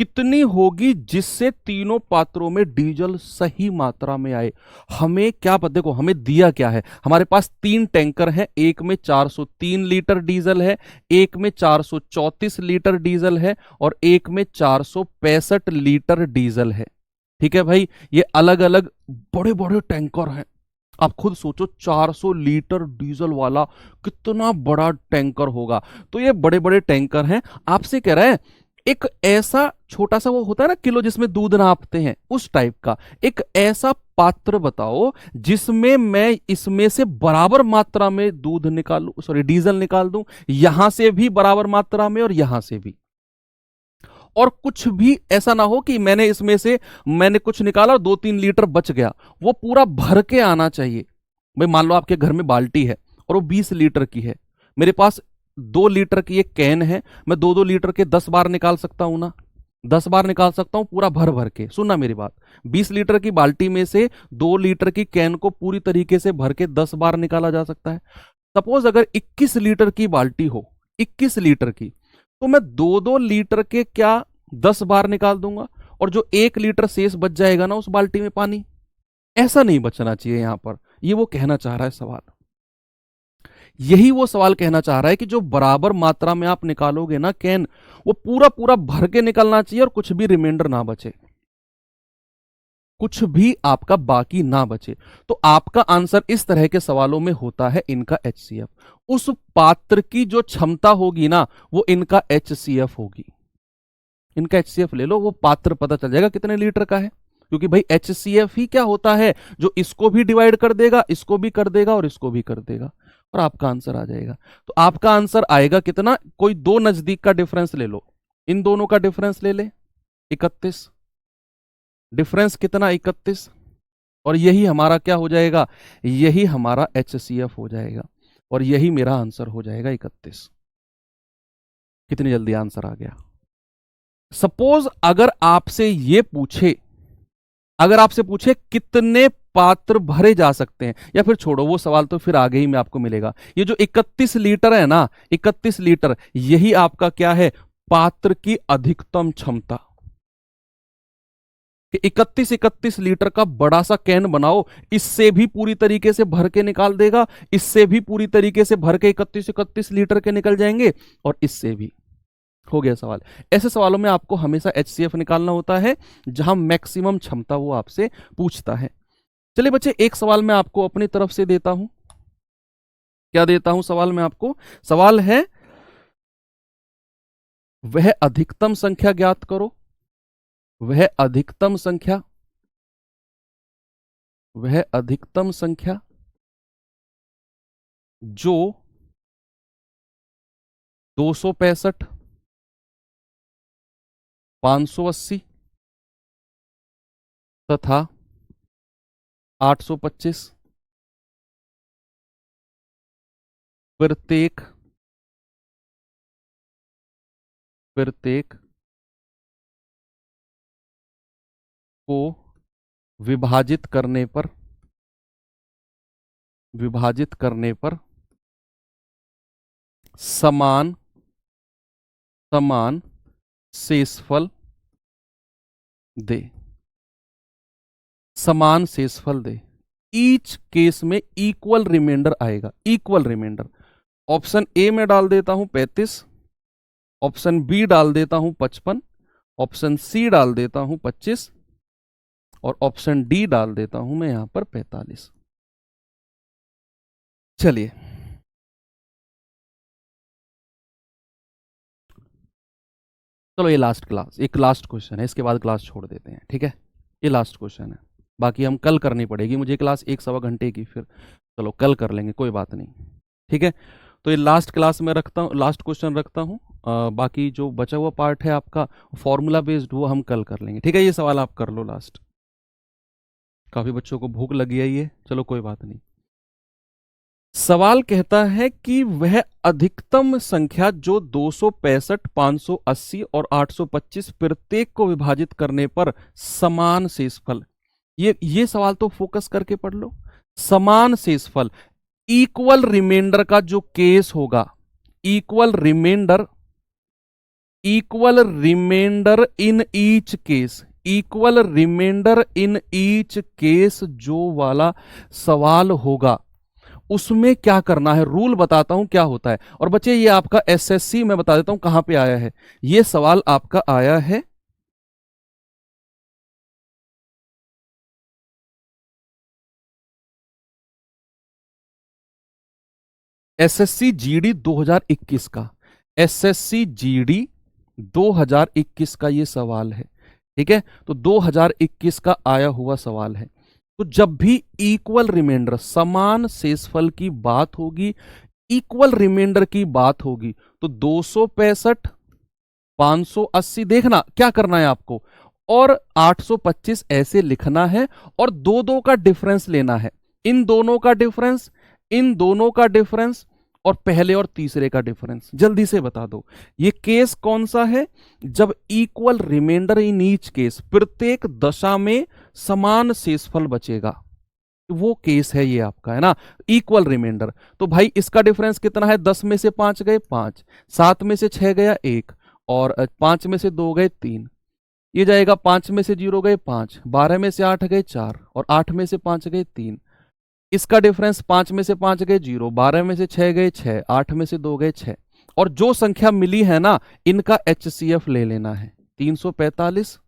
कितनी होगी जिससे तीनों पात्रों में डीजल सही मात्रा में आए। हमें क्या पता, देखो हमें दिया क्या है, हमारे पास 3 टैंकर हैं, एक में 403 लीटर डीजल है, एक में 434 लीटर डीजल है और एक में 465 लीटर डीजल है। ठीक है भाई, ये अलग अलग बड़े बड़े टैंकर हैं। आप खुद सोचो 400 लीटर डीजल वाला कितना बड़ा टैंकर होगा। तो ये बड़े बड़े टैंकर हैं। आपसे कह रहा है एक ऐसा छोटा सा, वो होता है ना किलो जिसमें दूध नापते हैं, उस टाइप का एक ऐसा पात्र बताओ जिसमें मैं इसमें से बराबर मात्रा में दूध निकालूं, सॉरी डीजल निकाल दूं, यहां से भी बराबर मात्रा में और यहां से भी, और कुछ भी ऐसा ना हो कि मैंने इसमें से मैंने कुछ निकाला और 2-3 लीटर बच गया। वो पूरा भर के आना चाहिए। भाई मान लो आपके घर में बाल्टी है और वो 20 लीटर की है, मेरे पास 2 लीटर की एक कैन है, मैं 2-2 लीटर के 10 बार निकाल सकता हूं ना, 10 बार निकाल सकता हूं पूरा भर भर के। सुनना मेरी बात, 20 लीटर की बाल्टी में से 2 लीटर की कैन को पूरी तरीके से भर के 10 बार निकाला जा सकता है। सपोज अगर 21 लीटर की बाल्टी हो, 21 लीटर की, तो मैं 2-2 लीटर के क्या 10 बार निकाल दूंगा, और जो 1 लीटर शेष बच जाएगा ना उस बाल्टी में पानी, ऐसा नहीं बचना चाहिए यहां पर। ये वो कहना चाह रहा है सवाल, यही वो सवाल कहना चाह रहा है कि जो बराबर मात्रा में आप निकालोगे ना कैन, वो पूरा पूरा भर के निकलना चाहिए और कुछ भी रिमाइंडर ना बचे, कुछ भी आपका बाकी ना बचे। तो आपका आंसर इस तरह के सवालों में होता है इनका HCF। उस पात्र की जो क्षमता होगी ना वो इनका HCF होगी। इनका HCF ले लो, वो पात्र पता चल जाएगा कितने लीटर का है, क्योंकि भाई HCF ही क्या होता है, जो इसको भी डिवाइड कर देगा, इसको भी कर देगा और इसको भी कर देगा, और आपका आंसर आ जाएगा। तो आपका आंसर आएगा कितना, कोई 2 नजदीक का डिफरेंस ले लो, इन दोनों का डिफरेंस ले ले 31, डिफरेंस कितना 31, और यही हमारा क्या हो जाएगा, यही हमारा HCF हो जाएगा, और यही मेरा आंसर हो जाएगा 31। कितनी जल्दी आंसर आ गया। सपोज अगर आपसे ये पूछे, अगर आपसे पूछे कितने पात्र भरे जा सकते हैं, या फिर छोड़ो वो सवाल तो फिर आगे ही में आपको मिलेगा, ये जो 31 लीटर है ना, 31 लीटर, यही आपका क्या है, पात्र की अधिकतम क्षमता। 31 लीटर का बड़ा सा कैन बनाओ, इससे भी पूरी तरीके से भर के निकाल देगा, इससे भी पूरी तरीके से भर के 31 लीटर के निकल जाएंगे, और इससे भी। हो गया सवाल। ऐसे सवालों में आपको हमेशा HCF निकालना होता है, जहां मैक्सिमम क्षमता वो आपसे पूछता है। चलिए बच्चे, एक सवाल मैं आपको अपनी तरफ से देता हूं। क्या देता हूं सवाल में आपको? सवाल है वह अधिकतम संख्या ज्ञात करो, वह अधिकतम संख्या, वह अधिकतम संख्या जो 265, 580 तथा 825 प्रत्येक को विभाजित करने पर समान शेषफल दे, समान शेषफल दे। ईच केस में इक्वल रिमाइंडर आएगा, इक्वल रिमाइंडर। ऑप्शन ए में डाल देता हूं 35, ऑप्शन बी डाल देता हूं 55, ऑप्शन सी डाल देता हूं 25, और ऑप्शन डी डाल देता हूं मैं यहां पर 45। चलिए चलो, ये लास्ट क्लास, एक लास्ट क्वेश्चन है, इसके बाद क्लास छोड़ देते हैं, ठीक है? ये लास्ट क्वेश्चन है, बाकी हम कल करनी पड़ेगी मुझे क्लास 1-1.25 घंटे की, फिर चलो कल कर लेंगे, कोई बात नहीं, ठीक है? तो ये लास्ट क्लास में रखता हूँ, लास्ट क्वेश्चन रखता हूँ। बाकी जो बचा हुआ पार्ट है आपका फॉर्मूला बेस्ड, वो हम कल कर लेंगे, ठीक है? ये सवाल आप कर लो लास्ट। काफी बच्चों को भूख लगी है ये, चलो कोई बात नहीं। सवाल कहता है कि वह अधिकतम संख्या जो 265, 580 और 825 प्रत्येक को विभाजित करने पर समान शेषफल, ये सवाल तो फोकस करके पढ़ लो। समान शेषफल, इक्वल रिमाइंडर का जो केस होगा, equal remainder equal remainder in each case, equal remainder in each case जो वाला सवाल होगा उसमें क्या करना है, रूल बताता हूं क्या होता है। और बच्चे ये आपका एसएससी मैं बता देता हूं कहां पे आया है, ये सवाल आपका आया है एसएससी जीडी 2021 का, एसएससी जीडी 2021 का ये सवाल है। ठीक है, तो 2021 का आया हुआ सवाल है। तो जब भी इक्वल रिमाइंडर समान शेषफल की बात होगी, इक्वल रिमाइंडर की बात होगी, तो 265, 580 देखना क्या करना है आपको, और 825 ऐसे लिखना है, और दो दो का डिफरेंस लेना है, इन दोनों का डिफरेंस, इन दोनों का डिफरेंस, और पहले और तीसरे का डिफरेंस। जल्दी से बता दो ये केस कौन सा है, जब equal remainder in each case, प्रत्येक दशा में समान शेषफल बचेगा, वो केस है ये आपका, है ना, इक्वल रिमाइंडर। तो भाई इसका डिफरेंस कितना है, 10 में से 5 गए 5, 7 में से 6 गया 1, और 5 में से 2 गए 3, ये जाएगा 5 में से 0 गए 5, 12 में से 8 गए 4, और 8 में से 5 गए 3। इसका डिफरेंस 5 में से 5 गए 0, 12 में से 6 गए 6, 8 में से 2 गए 6, और जो संख्या मिली है ना इनका एचसीएफ ले लेना है, 345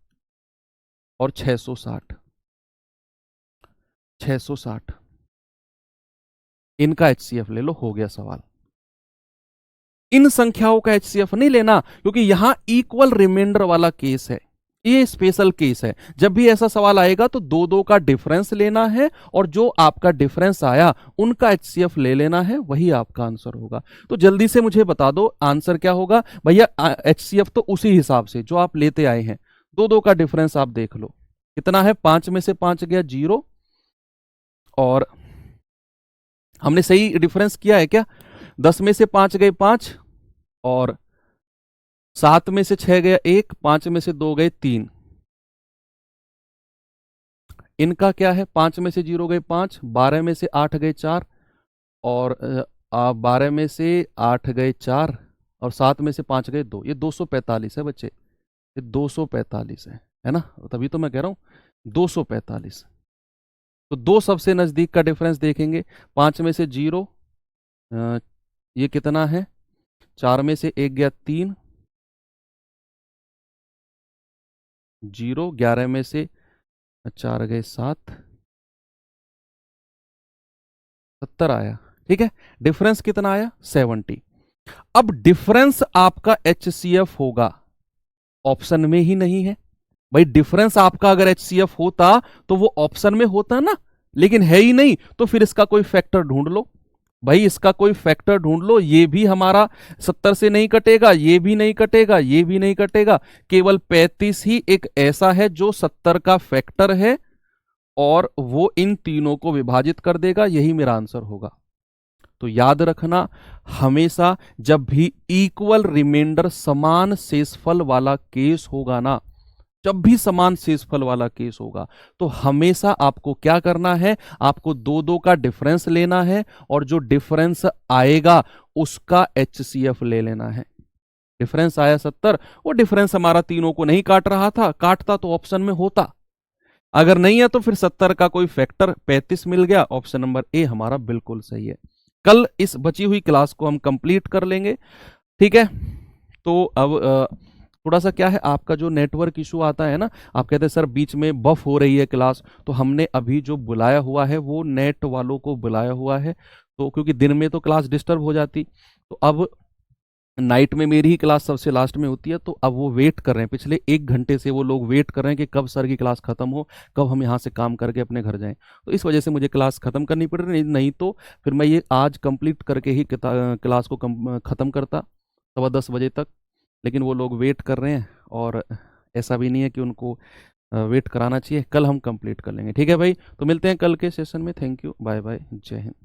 और 660, 660 इनका एचसीएफ ले लो, हो गया सवाल। इन संख्याओं का एचसीएफ नहीं लेना क्योंकि यहां इक्वल रिमाइंडर वाला केस है, ये स्पेशल केस है। जब भी ऐसा सवाल आएगा तो दो दो का डिफरेंस लेना है, और जो आपका डिफरेंस आया उनका एचसीएफ ले लेना है, वही आपका आंसर होगा। तो जल्दी से मुझे बता दो आंसर क्या होगा भैया। एचसीएफ तो उसी हिसाब से जो आप लेते आए हैं, दो दो का डिफरेंस आप देख लो कितना है, 5 में से 5 गया 0, और हमने सही डिफरेंस किया है क्या, 10 में से 5 गए 5, और 7 में से 6 गया 1, 5 में से 2 गए 3। इनका क्या है, 5 में से 0 गए 5, 12 में से 8 गए 4, और 12 में से 8 गए 4, और 7 में से 5 गए 2। ये 245 है बच्चे, ये 245 है ना, तभी तो मैं कह रहा हूं 245। तो दो सबसे नजदीक का डिफरेंस देखेंगे, 5 में से 0, ये कितना है, 4 में से 1 गया 3, 0, 11 में से 4 गए 7, 70 आया। ठीक है, डिफरेंस कितना आया, 70। अब डिफरेंस आपका एचसीएफ होगा, ऑप्शन में ही नहीं है भाई। डिफरेंस आपका अगर एचसीएफ होता तो वो ऑप्शन में होता ना, लेकिन है ही नहीं, तो फिर इसका कोई फैक्टर ढूंढ लो भाई, इसका कोई फैक्टर ढूंढ लो। ये भी हमारा 70 से नहीं कटेगा, ये भी नहीं कटेगा, ये भी नहीं कटेगा, केवल 35 ही एक ऐसा है जो 70 का फैक्टर है, और वो इन तीनों को विभाजित कर देगा, यही मेरा आंसर होगा। तो याद रखना, हमेशा जब भी इक्वल रिमाइंडर समान शेषफल वाला केस होगा ना, जब भी समान शेषफल वाला केस होगा, तो हमेशा आपको क्या करना है, आपको दो दो का डिफरेंस लेना है, और जो डिफरेंस आएगा उसका एचसीएफ ले लेना है। डिफरेंस आया 70, वो डिफरेंस हमारा तीनों को नहीं काट रहा था, काटता तो ऑप्शन में होता, अगर नहीं है तो फिर 70 का कोई फैक्टर 35 मिल गया, ऑप्शन नंबर ए हमारा बिल्कुल सही है। कल इस बची हुई क्लास को हम कंप्लीट कर लेंगे, ठीक है। तो अब थोड़ा सा क्या है, आपका जो नेटवर्क इशू आता है ना, आप कहते हैं सर बीच में बफ हो रही है क्लास, तो हमने अभी जो बुलाया हुआ है वो नेट वालों को बुलाया हुआ है, तो क्योंकि दिन में तो क्लास डिस्टर्ब हो जाती, तो अब नाइट में मेरी ही क्लास सबसे लास्ट में होती है, तो अब वो वेट कर रहे हैं, पिछले 1 घंटे से वो लोग वेट कर रहे हैं कि कब सर की क्लास खत्म हो, कब हम यहाँ से काम करके अपने घर जाएं। तो इस वजह से मुझे क्लास खत्म करनी पड़ रही, नहीं तो फिर मैं ये आज कंप्लीट करके ही क्लास को ख़त्म करता 10:15 बजे तक, लेकिन वो लोग वेट कर रहे हैं, और ऐसा भी नहीं है कि उनको वेट कराना चाहिए। कल हम कंप्लीट कर लेंगे, ठीक है भाई। तो मिलते हैं कल के सेशन में, थैंक यू, बाय बाय, जय हिंद।